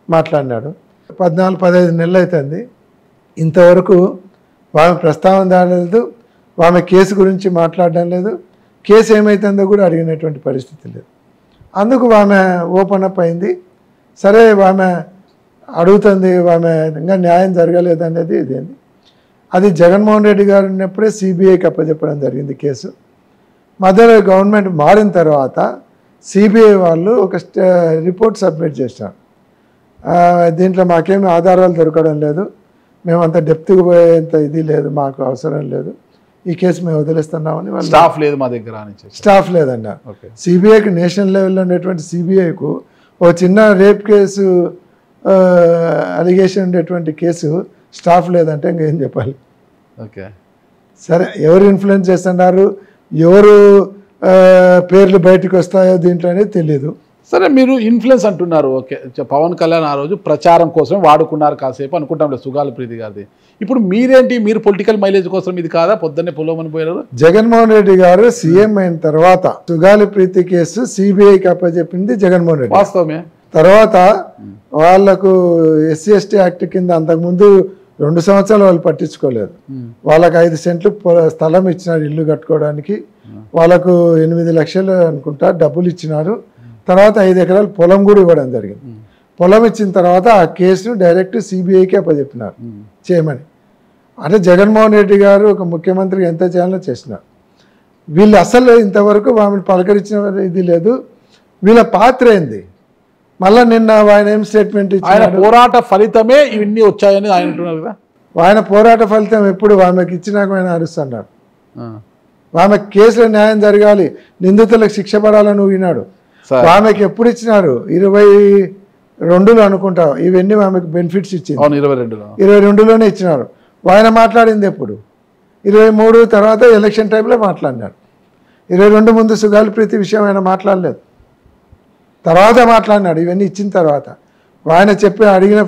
S2: మాట్లాడినాడు. 14-15 నెలలు అవుతుంది, ఇంతవరకు ఆమె ప్రస్తావన దాడలేదు, ఆమె కేసు గురించి మాట్లాడడం లేదు, కేసు ఏమవుతుందో కూడా అడిగినటువంటి పరిస్థితి లేదు. అందుకు ఆమె ఓపెన్ అప్ అయింది. సరే ఆమె అడుగుతుంది, ఆమె ఇంకా న్యాయం జరగలేదు అనేది ఇదేంది. అది జగన్మోహన్ రెడ్డి గారు ఉన్నప్పుడే సిబిఐకి అప్పచెప్పడం జరిగింది కేసు. మధ్యలో గవర్నమెంట్ మారిన తర్వాత సిబిఐ వాళ్ళు ఒక రిపోర్ట్ సబ్మిట్ చేసినారు. దీంట్లో మాకేమీ ఆధారాలు దొరకడం లేదు, మేము అంత డెప్త్కి పోయేంత ఇది లేదు, మాకు అవసరం లేదు, ఈ కేసు మేము వదిలేస్తున్నామని వాళ్ళు
S1: స్టాఫ్ లేదు మా దగ్గర,
S2: స్టాఫ్ లేదన్నారు. సిబిఐకి నేషనల్ లెవెల్లో ఉండేటువంటి సిబిఐకు ఓ చిన్న రేప్ కేసు అలిగేషన్ ఉండేటువంటి కేసు స్టాఫ్ లేదంటే ఇంకేం చెప్పాలి.
S1: ఓకే,
S2: సరే ఎవరు ఇన్ఫ్లుయెన్స్ చేస్తున్నారు, ఎవరు పేర్లు బయటకు వస్తాయో దీంట్లో అనేది తెలియదు.
S1: సరే మీరు ఇన్ఫ్లుయెన్స్ అంటున్నారు, ఓకే, పవన్ కళ్యాణ్ ఆ రోజు ప్రచారం కోసం వాడుకున్నారు కాసేపు అనుకుంటాం లేదు సుగాలి ప్రీతి గారిది. ఇప్పుడు మీరేంటి, మీరు పొలిటికల్ మైలేజ్ కోసం ఇది కాదా పొద్దున్నే పొలమని పోయారు?
S2: జగన్మోహన్ రెడ్డి గారు సీఎం అయిన తర్వాత సుగాలి ప్రీతి కేసు సిబిఐకి అప్పచెప్పింది జగన్మోహన్ రెడ్డి.
S1: వాస్తవమే.
S2: తర్వాత వాళ్లకు ఎస్సీ ఎస్టీ యాక్ట్ కింద అంతకుముందు 2 సంవత్సరాలు వాళ్ళు పట్టించుకోలేదు. వాళ్ళకు 5 సెంట్లు స్థలం ఇచ్చినారు ఇల్లు కట్టుకోవడానికి, వాళ్ళకు 8 లక్షలు అనుకుంటా డబ్బులు ఇచ్చినారు. తర్వాత 5 ఎకరాలు పొలం కూడా ఇవ్వడం జరిగింది. పొలం ఇచ్చిన తర్వాత ఆ కేసును డైరెక్ట్ సిబిఐకి అప్పచెప్పినారు చేయమని. అంటే జగన్మోహన్ రెడ్డి గారు ఒక ముఖ్యమంత్రికి ఎంత చేయాలో చేసినారు. వీళ్ళు అసలు ఇంతవరకు ఆమెను పలకరించిన ఇది లేదు. వీళ్ళ పాత్ర ఏంది? మళ్ళీ నిన్న ఆయన ఏం స్టేట్మెంట్ ఇచ్చారు,
S1: పోరాట ఫలితమే ఇవన్నీ వచ్చాయని ఆయన అంటున్నారు కదా.
S2: ఆయన పోరాట ఫలితం ఎప్పుడు ఆమెకు ఇచ్చినాక ఆయన అరుస్తున్నారు. ఆమె కేసులో న్యాయం జరగాలి, నిందితులకు శిక్ష పడాలని ఊగినాడు. ఆమెకు ఎప్పుడు ఇచ్చినారు? 22లో అనుకుంటా ఇవన్నీ ఆమెకు బెనిఫిట్స్ ఇచ్చింది. 22లోనే ఇచ్చినారు. ఆయన మాట్లాడింది ఎప్పుడు? 23 తర్వాత ఎలక్షన్ టైంలో మాట్లాడినాడు. 22 ముందు సుగాలి ప్రీతి విషయం ఆయన మాట్లాడలేదు, తర్వాత మాట్లాడినాడు. ఇవన్నీ ఇచ్చిన తర్వాత ఆయన చెప్పి అడిగిన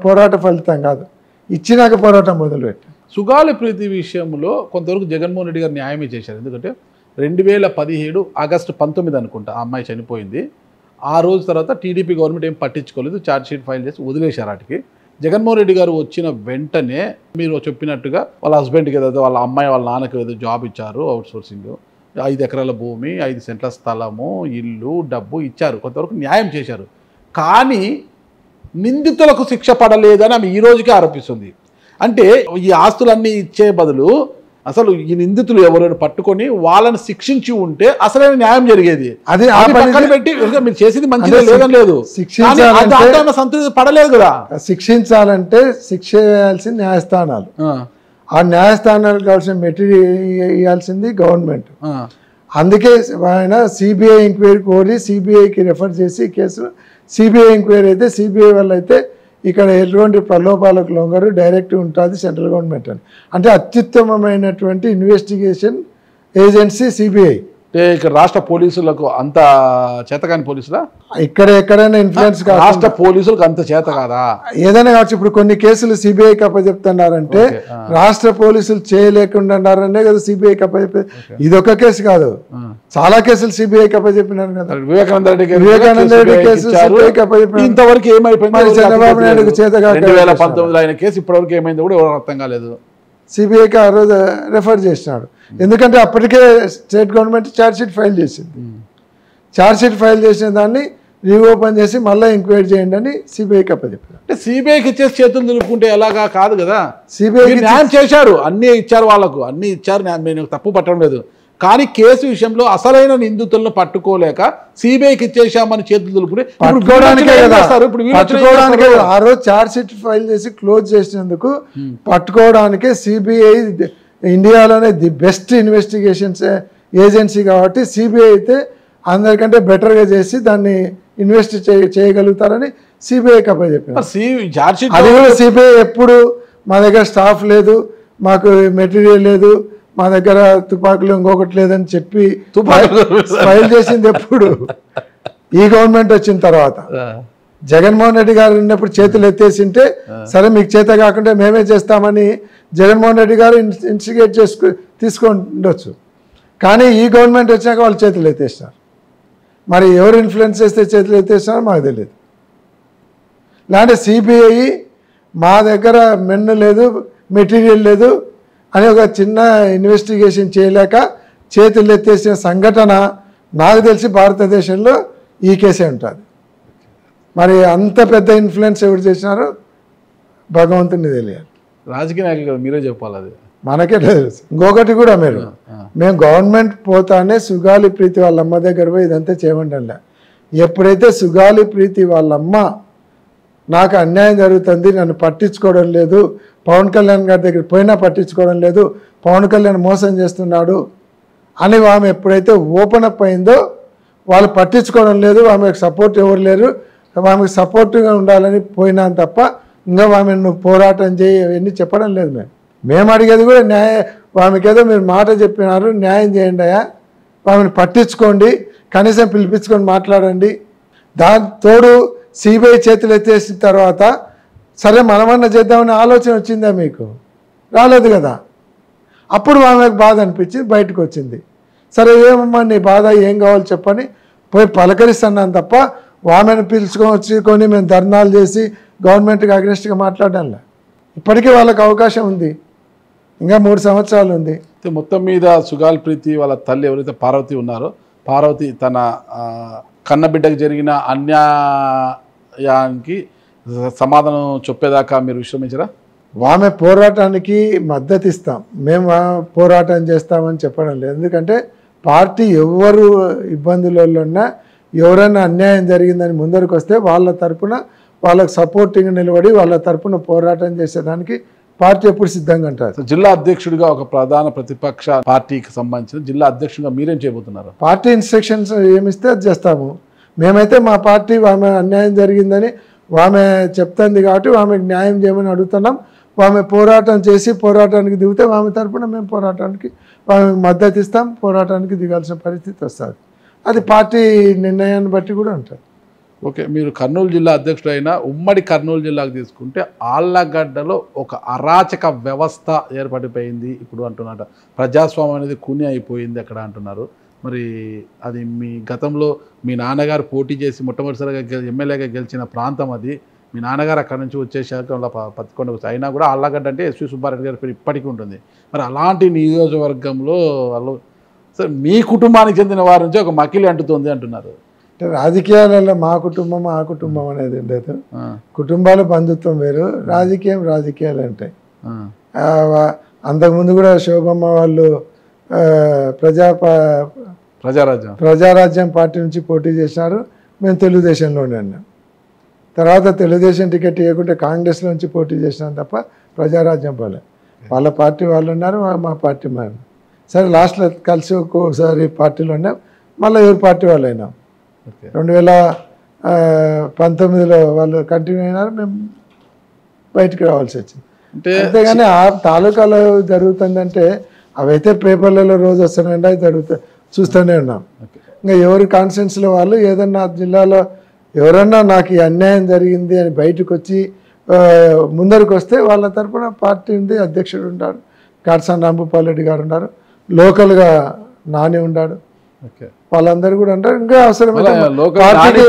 S2: పోరాట ఫలితం కాదు, ఇచ్చినాక పోరాటం మొదలుపెట్టి.
S1: సుగాలి ప్రీతి విషయంలో కొంతవరకు జగన్మోహన్ రెడ్డి గారు న్యాయమే చేశారు. ఎందుకంటే 2017 ఆగస్టు 19 అనుకుంటా ఆ అమ్మాయి చనిపోయింది. ఆ రోజు తర్వాత టీడీపీ గవర్నమెంట్ ఏం పట్టించుకోలేదు, ఛార్జ్షీట్ ఫైల్ చేసి వదిలేశారు. వాటికి జగన్మోహన్ రెడ్డి గారు వచ్చిన వెంటనే మీరు చెప్పినట్టుగా వాళ్ళ హస్బెండ్కి ఏదో వాళ్ళ అమ్మాయి వాళ్ళ నాన్నకి ఏదో జాబ్ ఇచ్చారు, అవుట్ సోర్సింగ్, 5 ఎకరాల భూమి, 5 సెంట్ల స్థలము, ఇల్లు, డబ్బు ఇచ్చారు, కొంతవరకు న్యాయం చేశారు. కానీ నిందితులకు శిక్ష పడలేదని ఆమె ఈ రోజుకే ఆరోపిస్తుంది. అంటే ఈ ఆస్తులన్నీ ఇచ్చే బదులు అసలు ఈ నిందితులు ఎవరైనా పట్టుకొని వాళ్ళని శిక్షించి ఉంటే అసలైన న్యాయం జరిగేది. అది పక్కన పెట్టి మీరు చేసేది మంచిగా లేదని లేదు, సంతృప్తి పడలేదు కదా.
S2: శిక్షించాలంటే శిక్ష వేయాల్సింది న్యాయస్థానాలు, ఆ న్యాయస్థానాలకు కావాల్సిన మెటీరియల్ ఇవ్వాల్సింది గవర్నమెంట్. అందుకే ఆయన సిబిఐ ఎంక్వైరీ కోరి సిబిఐకి రెఫర్ చేసి కేసు సిబిఐ ఎంక్వైరీ అయితే సిబిఐ వల్ల అయితే ఇక్కడ ఎటువంటి ప్రలోభాలకు లొంగరు, డైరెక్ట్ ఉంటుంది సెంట్రల్ గవర్నమెంట్ అని. అంటే అత్యుత్తమమైనటువంటి ఇన్వెస్టిగేషన్ ఏజెన్సీ సిబిఐ.
S1: అంటే ఇక్కడ రాష్ట్ర పోలీసులకు అంత చేతకాని పోలీసులా?
S2: ఇక్కడ ఎక్కడైనా ఇన్ఫ్లుయెన్స్
S1: రాష్ట్ర పోలీసులకు అంత చేత కాదా?
S2: ఏదైనా కావచ్చు. ఇప్పుడు కొన్ని కేసులు సిబిఐకి అప్పచెప్తున్నారంటే రాష్ట్ర పోలీసులు చేయలేకుండా ఉన్నారనే కదా సిబిఐకి అప్పచెప్పేది. ఇదొక కేసు కాదు, చాలా కేసులు సిబిఐకి అప్పచెప్పినారు కదా.
S1: వివేకానంద
S2: రెడ్డి కేసు సిబిఐకి అప్పచెప్పినారు.
S1: ఇంతవరకు ఏమైపోయింది?
S2: చంద్రబాబు నాయుడుకు చేతగా
S1: 2019 ఆయన కేసు ఇప్పటివరకు ఏమైందో కూడా ఎవరు అర్థం కాలేదు.
S2: సిబిఐకి ఆ రోజు రెఫర్ చేసినాడు. ఎందుకంటే అప్పటికే స్టేట్ గవర్నమెంట్ ఛార్జ్షీట్ ఫైల్ చేసింది. ఛార్జ్షీట్ ఫైల్ చేసిన దాన్ని రీఓపెన్ చేసి మళ్ళీ ఎంక్వైరీ చేయండి అని సిబిఐకి అప్పచెప్పారు.
S1: అంటే సిబిఐకి ఇచ్చేసి చేతులు దులుపుకుంటే ఎలాగా? కాదు కదా.
S2: సిబిఐ
S1: న్యాయం చేశారు, అన్నీ ఇచ్చారు, వాళ్ళకు అన్నీ ఇచ్చారు, నేను తప్పు పట్టడం లేదు. కానీ కేసు విషయంలో అసలైన నిందితులను పట్టుకోలేక సిబిఐకి ఇచ్చేసామని చేతులు దులుపుకుంటే
S2: పట్టుకోవడానికే ఆ రోజు ఛార్జ్షీట్ ఫైల్ చేసి క్లోజ్ చేసినందుకు పట్టుకోవడానికే సిబిఐ ఇండియాలోనే ది బెస్ట్ ఇన్వెస్టిగేషన్స్ ఏజెన్సీ కాబట్టి సిబిఐ అయితే అందరికంటే బెటర్గా చేసి దాన్ని ఇన్వెస్ట్ చేయగలుగుతారని సిబిఐకి అప్పచెప్పారు. అది కూడా సిబిఐ ఎప్పుడు మా దగ్గర స్టాఫ్ లేదు, మాకు మెటీరియల్ లేదు, మా దగ్గర తుపాకులు ఇంకొకటి లేదని చెప్పి ఫైల్ చేసింది ఎప్పుడు? ఈ గవర్నమెంట్ వచ్చిన తర్వాత. జగన్మోహన్ రెడ్డి గారు ఉన్నప్పుడు చేతులు ఎత్తేసింటే సరే మీకు చేత కాకుండా మేమే చేస్తామని జగన్మోహన్ రెడ్డి గారు ఇన్స్టిగేట్ తీసుకుండొచ్చు. కానీ ఈ గవర్నమెంట్ వచ్చాక వాళ్ళు చేతులు ఎత్తేసినారు. మరి ఎవరు ఇన్ఫ్లుయెన్స్ చేస్తే చేతులు ఎత్తేసినారో మాకు తెలియదు. లేదంటే సిబిఐ మా దగ్గర మెన్ను లేదు, మెటీరియల్ లేదు అని ఒక చిన్న ఇన్వెస్టిగేషన్ చేయలేక చేతులు ఎత్తేసిన సంఘటన నాకు తెలిసి భారతదేశంలో ఈ కేసే ఉంటుంది. మరి అంత పెద్ద ఇన్ఫ్లుయెన్స్ ఎవరు చేసినారో భగవంతుని తెలియాలి.
S1: రాజకీయ నాయకులు కదా, మీరే చెప్పాలి. అది
S2: మనకే తెలుసు. ఇంకొకటి కూడా మేము గవర్నమెంట్ పోతానే సుగాలి ప్రీతి వాళ్ళ అమ్మ దగ్గర పోయి ఇదంతా చేయమంటలే. ఎప్పుడైతే సుగాలి ప్రీతి వాళ్ళమ్మ నాకు అన్యాయం జరుగుతుంది, నన్ను పట్టించుకోవడం లేదు, పవన్ కళ్యాణ్ గారి దగ్గర పోయినా పట్టించుకోవడం లేదు, పవన్ కళ్యాణ్ మోసం చేస్తున్నాడు అని ఆమె ఎప్పుడైతే ఓపెన్ అప్ అయిందో వాళ్ళు పట్టించుకోవడం లేదు, ఆమెకు సపోర్ట్ ఎవరు లేరు, ఆమెకు సపోర్ట్గా ఉండాలని పోయినాను తప్ప ఇంకా ఆమె నువ్వు పోరాటం చేయి అవన్నీ చెప్పడం లేదు. మేము అడిగేది కూడా ఆమెకి ఏదో మీరు మాట చెప్పినారు, న్యాయం చేయండి అయ్యా, ఆమెను పట్టించుకోండి, కనీసం పిలిపించుకొని మాట్లాడండి. దాని తోడు సిబిఐ చేతులు ఎత్తేసిన తర్వాత సరే మనమన్నా చేద్దామని ఆలోచన వచ్చిందా మీకు? రాలేదు కదా. అప్పుడు ఆమెకు బాధ అనిపించింది, బయటకు వచ్చింది. సరే ఏమమ్మా నీ బాధ ఏం కావాలో చెప్పని పోయి పలకరిస్తున్నాను తప్ప ఆమెను పిలుచుకొని మేము ధర్నాలు చేసి గవర్నమెంట్కి అగ్రెస్ట్గా మాట్లాడాలి. ఇప్పటికీ వాళ్ళకి అవకాశం ఉంది, ఇంకా 3 సంవత్సరాలు ఉంది.
S1: మొత్తం మీద సుగాల్ ప్రీతి వాళ్ళ తల్లి ఎవరైతే పార్వతి ఉన్నారో, పార్వతి తన కన్నబిడ్డకు జరిగిన అన్యాయానికి సమాధానం చెప్పేదాకా మీరు విశ్రమించరా?
S2: ఆమె పోరాటానికి మద్దతు ఇస్తాం, మేము పోరాటం చేస్తామని చెప్పడం లేదు. ఎందుకంటే పార్టీ ఎవరు ఇబ్బందులలో ఉన్నా, ఎవరైనా అన్యాయం జరిగిందని ముందరికి వస్తే వాళ్ళ తరపున వాళ్ళకు సపోర్టింగ్ నిలబడి వాళ్ళ తరపున పోరాటం చేసేదానికి పార్టీ ఎప్పుడు సిద్ధంగా ఉంటుంది.
S1: జిల్లా అధ్యక్షుడిగా ఒక ప్రధాన ప్రతిపక్ష పార్టీకి సంబంధించిన జిల్లా అధ్యక్షుడిగా మీరేం చేయబోతున్నారు?
S2: పార్టీ ఇన్స్ట్రక్షన్స్ ఏమిస్తే అది చేస్తాము. మేమైతే మా పార్టీ ఆమె అన్యాయం జరిగిందని ఆమె చెప్తుంది కాబట్టి ఆమెకు న్యాయం చేయమని అడుగుతున్నాం. ఆమె పోరాటం చేసి పోరాటానికి దిగితే ఆమె తరపున మేము పోరాటానికి ఆమెకు మద్దతు ఇస్తాం, పోరాటానికి దిగాల్సిన పరిస్థితి వస్తుంది. అది పార్టీ నిర్ణయాన్ని బట్టి కూడా ఉంటుంది.
S1: ఓకే, మీరు కర్నూలు జిల్లా అధ్యక్షుడు అయినా ఉమ్మడి కర్నూలు జిల్లాకు తీసుకుంటే ఆళ్లగడ్డలో ఒక అరాచక వ్యవస్థ ఏర్పడిపోయింది ఇప్పుడు అంటున్నట. ప్రజాస్వామ్యం అనేది కూని అయిపోయింది అక్కడ అంటున్నారు. మరి అది మీ గతంలో మీ నాన్నగారు పోటీ చేసి మొట్టమొదటిసారిగా ఎమ్మెల్యేగా గెలిచిన ప్రాంతం అది. మీ నాన్నగారు అక్కడ నుంచి వచ్చేసాక పత్తికొండకు అయినా కూడా ఆళ్లగడ్డ అంటే ఎస్వి సుబ్బారెడ్డి గారి పేరు ఇప్పటికీ ఉంటుంది. మరి అలాంటి నియోజకవర్గంలో వాళ్ళు సరే మీ కుటుంబానికి చెందిన వారి నుంచి ఒక మకిలి అంటుతుంది అంటున్నారు.
S2: అంటే రాజకీయాలలో మా కుటుంబం ఆ కుటుంబం అనేది ఉండదు. కుటుంబాల బంధుత్వం వేరు, రాజకీయాలు ఉంటాయి. అంతకుముందు కూడా శోభమ్మ వాళ్ళు ప్రజారాజ్యం పార్టీ నుంచి పోటీ చేసినారు, మేము తెలుగుదేశంలోనే ఉన్నాం. తర్వాత తెలుగుదేశం టికెట్ ఇవ్వకుంటే కాంగ్రెస్ నుంచి పోటీ చేసినాం తప్ప ప్రజారాజ్యం పోలే. వాళ్ళ పార్టీ వాళ్ళు ఉన్నారు, మా పార్టీ మేము. సరే లాస్ట్లో కలిసి ఒక్కోసారి పార్టీలో ఉన్నాం, మళ్ళీ ఎవరి పార్టీ వాళ్ళు అయినాం. 2019లో వాళ్ళు కంటిన్యూ అయినారు, మేము బయటికి రావాల్సి వచ్చింది. అంతేగాని ఆ తాలూకాలో జరుగుతుందంటే అవైతే పేపర్లలో రోజు వస్తున్నాయండి, అవి చూస్తూనే ఉన్నాం. ఇంకా ఎవరి కాన్స్టిట్యున్సీలో వాళ్ళు ఏదన్నా జిల్లాలో ఎవరన్నా నాకు ఈ అన్యాయం జరిగింది అని బయటకు వచ్చి ముందరికి వస్తే వాళ్ళ తరఫున పార్టీ ఉంది, అధ్యక్షుడు ఉన్నాడు, కాటసాని రాంభూపాల్ రెడ్డి గారు ఉన్నారు, లోకల్గా నాని ఉన్నాడు, వాళ్ళందరూ కూడా అంటారు. ఇంకా అవసరం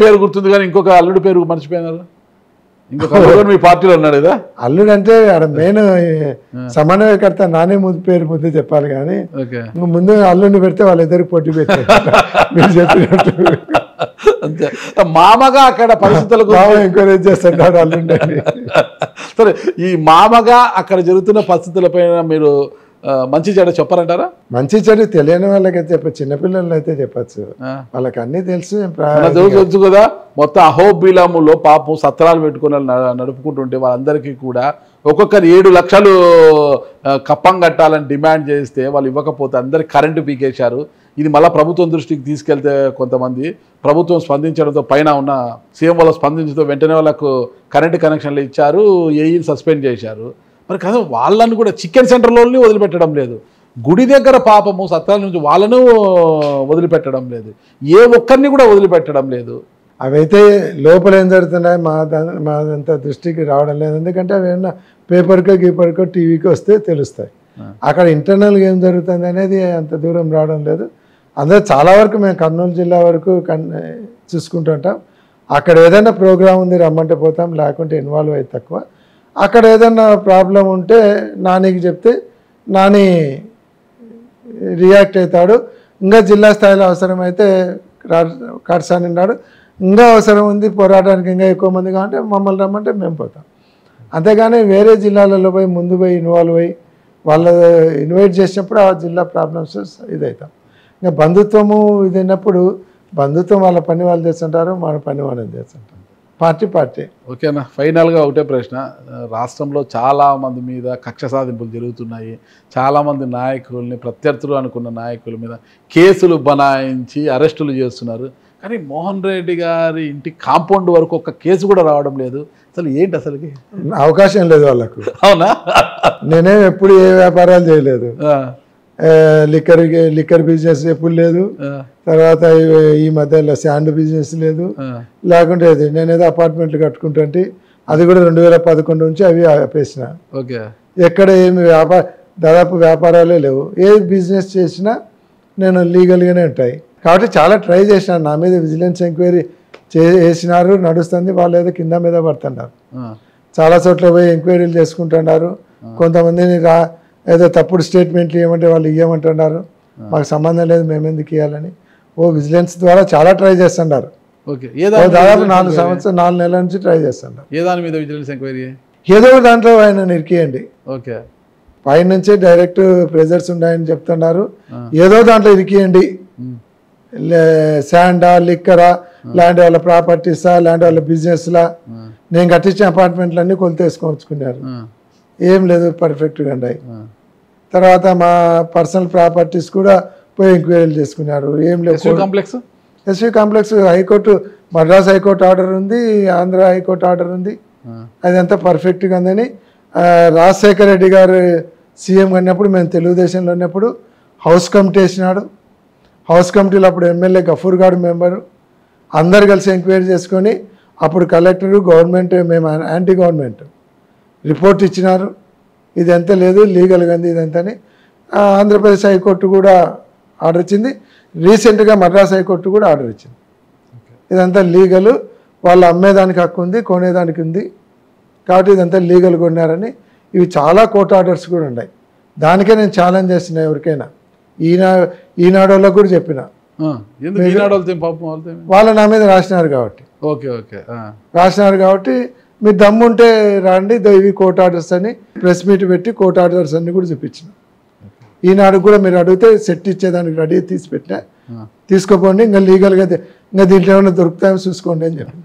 S1: పేరు గుర్తుంది కానీ ఇంకొక అల్లుడి పేరు మర్చిపోయినారు, ఇంకొక మీ పార్టీలో ఉన్నాడు కదా
S2: అల్లుడు. అంటే అక్కడ మెయిన్ సమన్వయకర్త నానే పేరు ముందు చెప్పాలి కానీ ముందు అల్లుడిని పెడితే వాళ్ళిద్దరికి పోటీ పెట్టారు మీరు చెప్పినట్టు.
S1: అంతే మామగా అక్కడ పరిస్థితులకు
S2: ఎంకరేజ్ చేస్తున్నారు అల్లుండి.
S1: సరే, ఈ మామగా అక్కడ జరుగుతున్న పరిస్థితులపైన మీరు మంచి చెడు చెప్పారంటారా?
S2: మంచి చెడు తెలియని వాళ్ళకైతే చెప్పచ్చు, చిన్నపిల్లలు అయితే చెప్పచ్చు, వాళ్ళకి అన్నీ తెలుసు
S1: తెలుసు కదా. మొత్తం అహోబిలములో పాపం సత్రాలు పెట్టుకుని నడుపుకుంటుంటే వాళ్ళందరికీ కూడా ఒక్కొక్కరు 7 లక్షలు కప్పం కట్టాలని డిమాండ్ చేస్తే వాళ్ళు ఇవ్వకపోతే అందరికి కరెంటు పీకేశారు. ఇది మళ్ళీ ప్రభుత్వం దృష్టికి తీసుకెళ్తే కొంతమంది ప్రభుత్వం స్పందించడంతో పైన ఉన్న సీఎం వాళ్ళు స్పందించడంతో వెంటనే వాళ్ళకు కరెంటు కనెక్షన్లు ఇచ్చారు, ఏఈని సస్పెండ్ చేశారు. మరి కదా వాళ్ళని కూడా చికెన్ సెంటర్లోని వదిలిపెట్టడం లేదు, గుడి దగ్గర పాపము సత్రాల నుంచి వాళ్ళను వదిలిపెట్టడం లేదు, ఏ ఒక్కరిని కూడా వదిలిపెట్టడం లేదు.
S2: అవైతే లోపల ఏం జరుగుతున్నాయి మాదంతా దృష్టికి రావడం లేదు. ఎందుకంటే అవి ఏమన్నా పేపర్కో గీపర్కో టీవీకి వస్తే తెలుస్తాయి. అక్కడ ఇంటర్నల్గా ఏం జరుగుతుంది అనేది అంత దూరం రావడం లేదు. అందరూ చాలా వరకు మేము కర్నూలు జిల్లా వరకు చూసుకుంటుంటాం. అక్కడ ఏదైనా ప్రోగ్రామ్ ఉంది రమ్మంటే పోతాం, లేకుంటే ఇన్వాల్వ్ అయితే తక్కువ. అక్కడ ఏదైనా ప్రాబ్లం ఉంటే నానికి చెప్తే నాని రియాక్ట్ అవుతాడు. ఇంకా జిల్లా స్థాయిలో అవసరమైతే కాటసాని ఉన్నాడు, ఇంకా అవసరం ఉంది పోరాటానికి ఇంకా ఎక్కువ మంది కావాలంటే మమ్మల్ని రమ్మంటే మేము పోతాం. అంతేగాని వేరే జిల్లాలలో పోయి ముందు పోయి ఇన్వాల్వ్ అయ్యి వాళ్ళు ఇన్వైట్ చేసినప్పుడు ఆ జిల్లా ప్రాబ్లమ్స్ ఇదవుతాం. ఇంకా బంధుత్వము ఇది అయినప్పుడు బంధుత్వం వాళ్ళ పని వాళ్ళు చేస్తుంటారు, మన పని వాళ్ళని చేస్తుంటారు, పార్టీ.
S1: ఓకేనా, ఫైనల్గా ఒకటే ప్రశ్న. రాష్ట్రంలో చాలామంది మీద కక్ష సాధింపులు జరుగుతున్నాయి, చాలామంది నాయకుల్ని ప్రత్యర్థులు అనుకున్న నాయకుల మీద కేసులు బనాయించి అరెస్టులు చేస్తున్నారు. కానీ మోహన్ రెడ్డి గారి ఇంటి కాంపౌండ్ వరకు ఒక కేసు కూడా రావడం లేదు. అసలు ఏంటి అసలుకి
S2: అవకాశం లేదు వాళ్ళకు?
S1: అవునా,
S2: నేనేం ఎప్పుడు ఏ వ్యాపారాలు చేయలేదు, లిక్కర్ బిజినెస్ ఎప్పుడు లేదు, తర్వాత ఈ మధ్యలో శాండ్ బిజినెస్ లేదు, లేకుంటే నేనేదో అపార్ట్మెంట్లు కట్టుకుంటుంటే అది కూడా 2011 నుంచి అవి ఆపేసిన. ఎక్కడ ఏమి దాదాపు వ్యాపారాలే లేవు. ఏ బిజినెస్ చేసినా నేను లీగల్గానే ఉంటాయి. కాబట్టి చాలా ట్రై చేసినాను, నా మీద విజిలెన్స్ ఎంక్వైరీ చేసినారు, నడుస్తుంది. వాళ్ళు ఏదో కింద మీద పడుతున్నారు, చాలా చోట్ల పోయి ఎంక్వైరీలు చేసుకుంటున్నారు. కొంతమందిని ఏదో తప్పుడు స్టేట్మెంట్లు ఇవ్వమంటే వాళ్ళు ఇవ్వమంటున్నారు, మాకు సంబంధం లేదు మేము ఎందుకు ఇవ్వాలని. విజిలెన్స్ ద్వారా చాలా ట్రై చేస్తున్నారు. దాదాపు 4 నెలల నుంచి ట్రై చేస్తున్నారు. ఏదో దాంట్లో ఆయన నిరికియండి, పైన నుంచే డైరెక్ట్ ప్రెజర్స్ ఉన్నాయని చెప్తున్నారు. ఏదో దాంట్లో ఇరికియండి, శాండా, లిక్కరా, ల్యాండ్ వాళ్ళ ప్రాపర్టీసా, ల్యాండ్ వాళ్ళ బిజినెస్లా, నేను కట్టించిన అపార్ట్మెంట్లన్నీ కొలితేసుకొచ్చుకున్నారు. ఏం లేదు, పర్ఫెక్ట్గా ఉన్నాయి. తర్వాత మా పర్సనల్ ప్రాపర్టీస్ కూడా పోయి ఎంక్వైరీలు చేసుకున్నారు. ఏం లేదు, SV complex high court, Madras high court order ఉంది, ఆంధ్ర హైకోర్టు ఆర్డర్ ఉంది, అదంతా పర్ఫెక్ట్గా ఉందని. రాజశేఖర రెడ్డి గారు సీఎం అన్నప్పుడు మేము తెలుగుదేశంలో ఉన్నప్పుడు హౌస్ కమిటీ వేసినాడు. హౌస్ కమిటీలో అప్పుడు ఎమ్మెల్యే గఫూర్ గారు మెంబరు, అందరు కలిసి ఎంక్వైరీ చేసుకొని అప్పుడు కలెక్టరు, గవర్నమెంట్, మేము యాంటీ గవర్నమెంట్ రిపోర్ట్ ఇచ్చినారు. ఇదంతా లేదు, లీగల్గా ఉంది ఇదంతని. ఆంధ్రప్రదేశ్ హైకోర్టు కూడా ఆర్డర్ ఇచ్చింది, రీసెంట్గా మద్రాస్ హైకోర్టు కూడా ఆర్డర్ ఇచ్చింది. ఇదంతా లీగలు, వాళ్ళు అమ్మేదానికి హక్కు ఉంది, కొనేదానికి ఉంది, కాబట్టి ఇదంతా లీగల్గా ఉన్నారని. ఇవి చాలా కోర్టు ఆర్డర్స్ కూడా ఉన్నాయి. దానికే నేను ఛాలెంజ్ చేస్తున్నా ఎవరికైనా. ఈనాడోళ్ళకు కూడా చెప్పిన, వాళ్ళ నా మీద రాసినారు కాబట్టి రాసినారు కాబట్టి మీరు దమ్ముంటే రండి, ఇవి కోర్టు ఆర్డర్స్ అని ప్రెస్ మీట్ పెట్టి కోర్టు ఆర్డర్స్ అన్ని కూడా చూపించిన. ఈనాడు కూడా మీరు అడిగితే సెట్ ఇచ్చేదానికి రెడీ తీసి పెట్టినా, తీసుకోపోండి, ఇంకా లీగల్గా ఇంకా దీంట్లో ఏమైనా దొరుకుతాయో చూసుకోండి అని చెప్పి.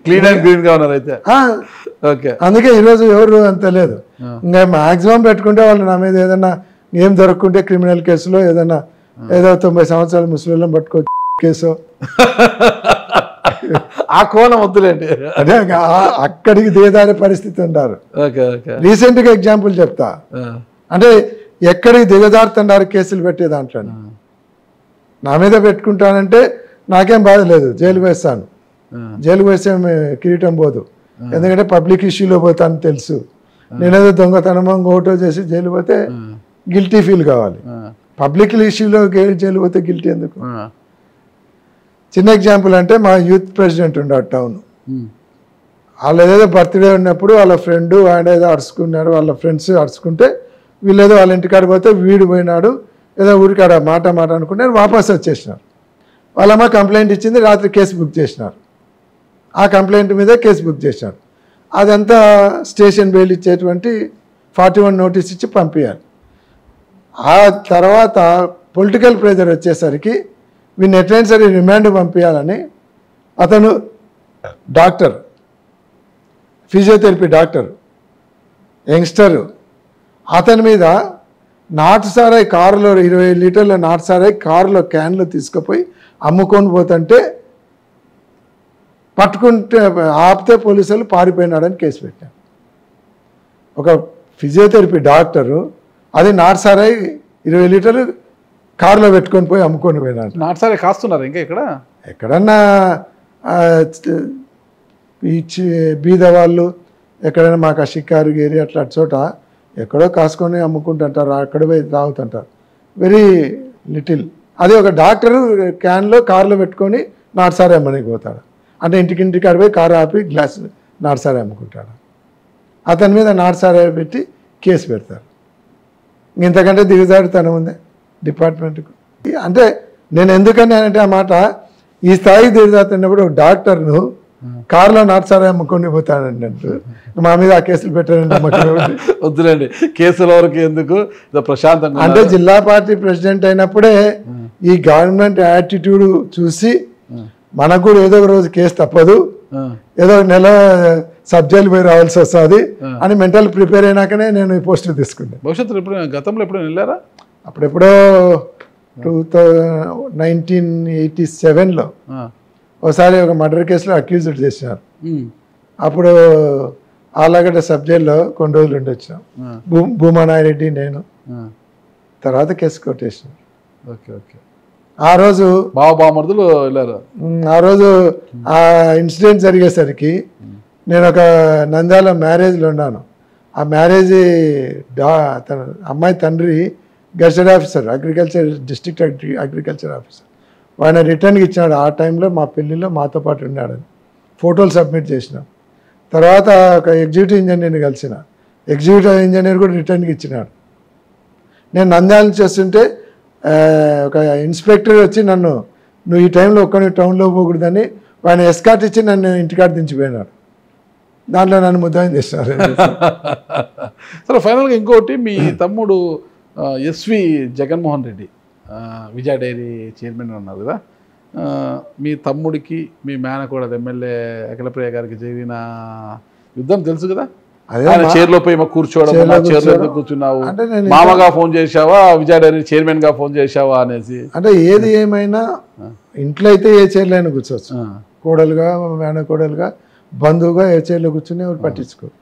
S1: క్లీన్ అండ్ గ్రీన్ గా ఉన్నారు అయితే.
S2: అందుకే ఈరోజు ఎవరు అంత లేదు. ఇంకా మాక్సిమం పెట్టుకుంటే వాళ్ళు నా మీద ఏదైనా ఏం దొరుకుంటే క్రిమినల్ కేసులో ఏదైనా ఏదో 90 సంవత్సరాల ముసలిళ్ళని పట్టుకో కేసు,
S1: ఆ కోణం వద్దులేండి,
S2: అదే అక్కడికి దిగదారే పరిస్థితి ఉన్నారు. రీసెంట్గా ఎగ్జాంపుల్ చెప్తా. అంటే ఎక్కడికి దిగజారుతున్నారు కేసులు పెట్టే దాంట్లో. నా మీద పెట్టుకుంటానంటే నాకేం బాధ లేదు, జైలుకు వేస్తాను. జైలుకు వేస్తే కిరీటం పోదు, ఎందుకంటే పబ్లిక్ ఇష్యూలో పోతాను తెలుసు. నేనేదో దొంగతనమో ఓటో చేసి జైలు పోతే గిల్టీ ఫీల్ కావాలి, పబ్లిక్ ఇష్యూలో జైలు పోతే గిల్టీ ఎందుకు? చిన్న ఎగ్జాంపుల్ అంటే మా యూత్ ప్రెసిడెంట్ ఉన్నాడు టౌన్, వాళ్ళ ఏదో బర్త్డే ఉన్నప్పుడు వాళ్ళ ఫ్రెండ్ ఆయన ఏదో అరుచుకున్నారు, వాళ్ళ ఫ్రెండ్స్ అరుచుకుంటే వీళ్ళేదో వాళ్ళ ఇంటికాడ పోతే వీడు పోయినాడు ఏదో ఊరికాడ మాట అనుకున్నారు, వాపస్ వచ్చేసినారు. వాళ్ళమ్మ కంప్లైంట్ ఇచ్చింది, రాత్రి కేసు బుక్ చేసినారు. ఆ కంప్లైంట్ మీద కేసు బుక్ చేసినారు. అదంతా స్టేషన్ బెయిల్ ఇచ్చేటువంటి 41 నోటీస్ ఇచ్చి పంపించాలి. ఆ తర్వాత పొలిటికల్ ప్రెజర్ వచ్చేసరికి వీడిని ఎట్లయినా సరే రిమాండ్ పంపించాలని అతను డాక్టర్, ఫిజియోథెరపీ డాక్టర్, యంగ్స్టర్, అతని మీద నాటు సారాయి కారులో 20 లీటర్ల నాటు సారాయి కారులో క్యాన్లు తీసుకుపోయి అమ్ముకొని పోతుంటే పట్టుకుంటే ఆపితే పోలీసులు పారిపోయినాడని కేసు పెట్టారు. ఒక ఫిజియోథెరపీ డాక్టరు అది నాటు సారాయి 20 లీటర్లు కారులో పెట్టుకొని పోయి అమ్ముకొని పోయినాడు.
S1: నాటు సారాయి కాస్తున్నారు ఇంకా ఇక్కడ
S2: ఎక్కడన్నా బీద వాళ్ళు ఎక్కడైనా మాకు షికారు గేరి అట్లా చోట ఎక్కడో కాసుకొని అమ్ముకుంటుంటారు, అక్కడ పోయి తాగుతుంటారు, వెరీ లిటిల్. అది ఒక డాక్టరు క్యాన్లో కారులో పెట్టుకొని నాటుసారి అమ్మనికి పోతాడు, అంటే ఇంటికి పోయి కారు ఆపి గ్లాస్ నాటుసారి అమ్ముకుంటాడు. అతని మీద నాటుసారి పెట్టి కేసు పెడతారు. ఇంతకంటే దిగజారుతనం ఉంది డిపార్ట్మెంట్కు. అంటే నేను ఎందుకని అంటే ఆ మాట, ఈ స్థాయికి దిగజారుతున్నప్పుడు ఒక డాక్టర్ను కారులో నాటుసారి అమ్ముకొని పోతానండి అంటూ మా మీద ఆ కేసులు పెట్టారండి.
S1: వద్దులేండి కేసుల వరకు ఎందుకు, ప్రశాంతంగా.
S2: అంటే జిల్లా పార్టీ ప్రెసిడెంట్ అయినప్పుడే ఈ గవర్నమెంట్ యాటిట్యూడ్ చూసి మనకు కూడా ఏదో ఒక రోజు కేసు తప్పదు, ఏదో ఒక నెల సబ్ జైలు పోయి రావాల్సి వస్తుంది అని మెంటల్ ప్రిపేర్ అయినాకనే నేను ఈ పోస్టులు తీసుకున్నాను.
S1: భవిష్యత్తులో ఎప్పుడు, గతంలో ఎప్పుడు వెళ్ళారా?
S2: అప్పుడెప్పుడో 1987లో ఒకసారి ఒక మర్డర్ కేసులో అక్యూజ్డ్ చేసినారు. అప్పుడు ఆలగడ్డ సబ్ జైల్లో కొన్ని రోజులు ఉండి వచ్చినాం, భూమానాయరెడ్డి నేను. తర్వాత కేసు కొట్టేసినారు.
S1: Okay okay.
S2: ఆ రోజు
S1: బామర్దులు వెళ్ళారు.
S2: ఆ రోజు ఆ ఇన్సిడెంట్ జరిగేసరికి నేను ఒక నంద్యాల మ్యారేజ్లో ఉన్నాను. ఆ మ్యారేజ్ తన అమ్మాయి తండ్రి gazette officer, agriculture district agriculture officer. ఆయన రిటర్న్కి ఇచ్చినాడు. ఆ టైంలో మా పెళ్ళిలో మాతో పాటు ఉన్నాడని ఫోటోలు సబ్మిట్ చేసినాం. తర్వాత ఒక ఎగ్జిక్యూటివ్ ఇంజనీర్ని కలిసిన, ఎగ్జిక్యూటివ్ ఇంజనీర్ కూడా రిటర్న్కి ఇచ్చినాడు. నేను నంద్యాల చేస్తుంటే ఒక ఇన్స్పెక్టర్ వచ్చి నన్ను, నువ్వు ఈ టైంలో ఒక్కని టౌన్లో పోకూడదని ఆయన ఎస్కాట్ ఇచ్చి నన్ను ఇంటికాడ దించిపోయినాడు. దాంట్లో నన్ను ముద్దాయం చేసినారు.
S1: సరే, ఫైనల్గా ఇంకోటి, మీ తమ్ముడు ఎస్వి జగన్మోహన్ రెడ్డి విజయ డైరీ చైర్మన్ ఉన్నారు కదా, మీ తమ్ముడికి మీ మేనకోడలు ఎమ్మెల్యే అఖిలప్రియ గారికి జరిగిన యుద్ధం తెలుసు కదా? చైర్లో పోయి కూర్చోవడం, చైర్లో కూర్చున్నావు, మామగా ఫోన్ చేసావా, విజయ డైరీ చైర్మన్ గా ఫోన్ చేసావా అనేసి.
S2: అంటే ఏది ఏమైనా ఇంట్లో అయితే ఏ చైర్లో అయినా కూర్చోవచ్చు, కోడలుగా మేనకోడలుగా బంధువుగా ఏ చైర్లో కూర్చుని ఎవరు పట్టించుకోరు.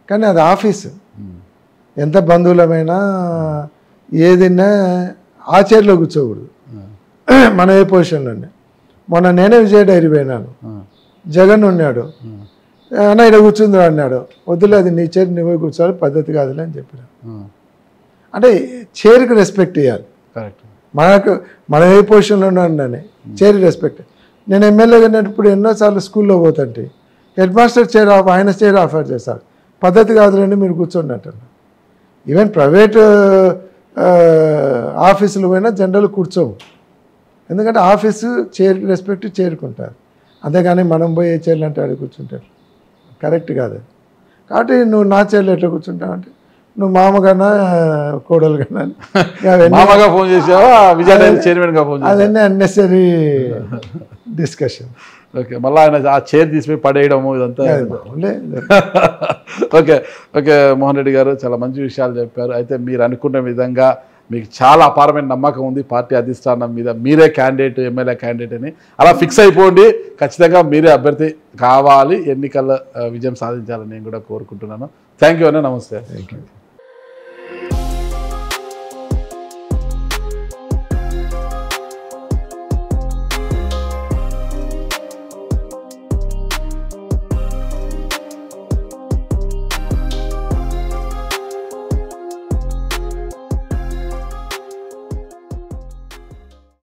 S2: కానీ అది ఆఫీసు, ఎంత బంధువులమైనా ఏదైనా ఆ చైర్లో కూర్చోకూడదు. మనం ఏ పొజిషన్లోనే. మొన్న నేనే విజయ డైరీ పోయినాను, జగన్ ఉన్నాడు, అన్న ఇక్కడ కూర్చుందో అన్నాడు. వద్దులే, అది నీ చైర్ నువ్వే కూర్చోవాలి, పద్ధతి కాదులే అని చెప్పిన. అంటే చైర్కి రెస్పెక్ట్ ఇవ్వాలి. మనం ఏ పొజిషన్లో ఉన్నానని చైర్కి రెస్పెక్ట్. నేను ఎమ్మెల్యేగా ఉన్నప్పుడు ఎన్నోసార్లు స్కూల్లో పోతుంటే హెడ్ మాస్టర్ చైర్ ఆయన చైర్ ఆఫర్ చేస్తారు, పద్ధతి కాదులేండి మీరు కూర్చోండి అంటున్నారు. ఈవెన్ ప్రైవేట్ ఆఫీసులు పోయినా జనరల్ కూర్చోవు, ఎందుకంటే ఆఫీసు చైర్కి రెస్పెక్ట్ చేరుకుంటారు. అంతేగాని మనం పోయి ఏ చైర్లు అంటే అడిగి కూర్చుంటారు, కరెక్ట్ కాదు. కాబట్టి నువ్వు నా చైర్లో ఎట్లా కూర్చుంటావు అంటే, నువ్వు మామగానా కోడలు కన్నా
S1: మామగా ఫోన్ చేసావా, విజయ డైరీ చైర్మన్గా ఫోన్ చేసావా,
S2: అవన్నీ అన్నెసరీ డిస్కషన్.
S1: ఓకే, మళ్ళీ ఆయన ఆ చైర్ తీసిపోయి పడేయడము ఇదంతా. ఓకే ఓకే, మోహన్ రెడ్డి గారు చాలా మంచి విషయాలు చెప్పారు. అయితే మీరు అనుకున్న విధంగా మీకు చాలా అపారమైన నమ్మకం ఉంది పార్టీ అధిష్టానం మీద, మీరే క్యాండిడేట్, ఎమ్మెల్యే క్యాండిడేట్ అని. అలా ఫిక్స్ అయిపోండి, ఖచ్చితంగా మీరే అభ్యర్థి కావాలి, ఎన్నికల్లో విజయం సాధించాలని నేను కూడా కోరుకుంటున్నాను. థ్యాంక్ యూ అన్న, నమస్తే.
S2: Thank you.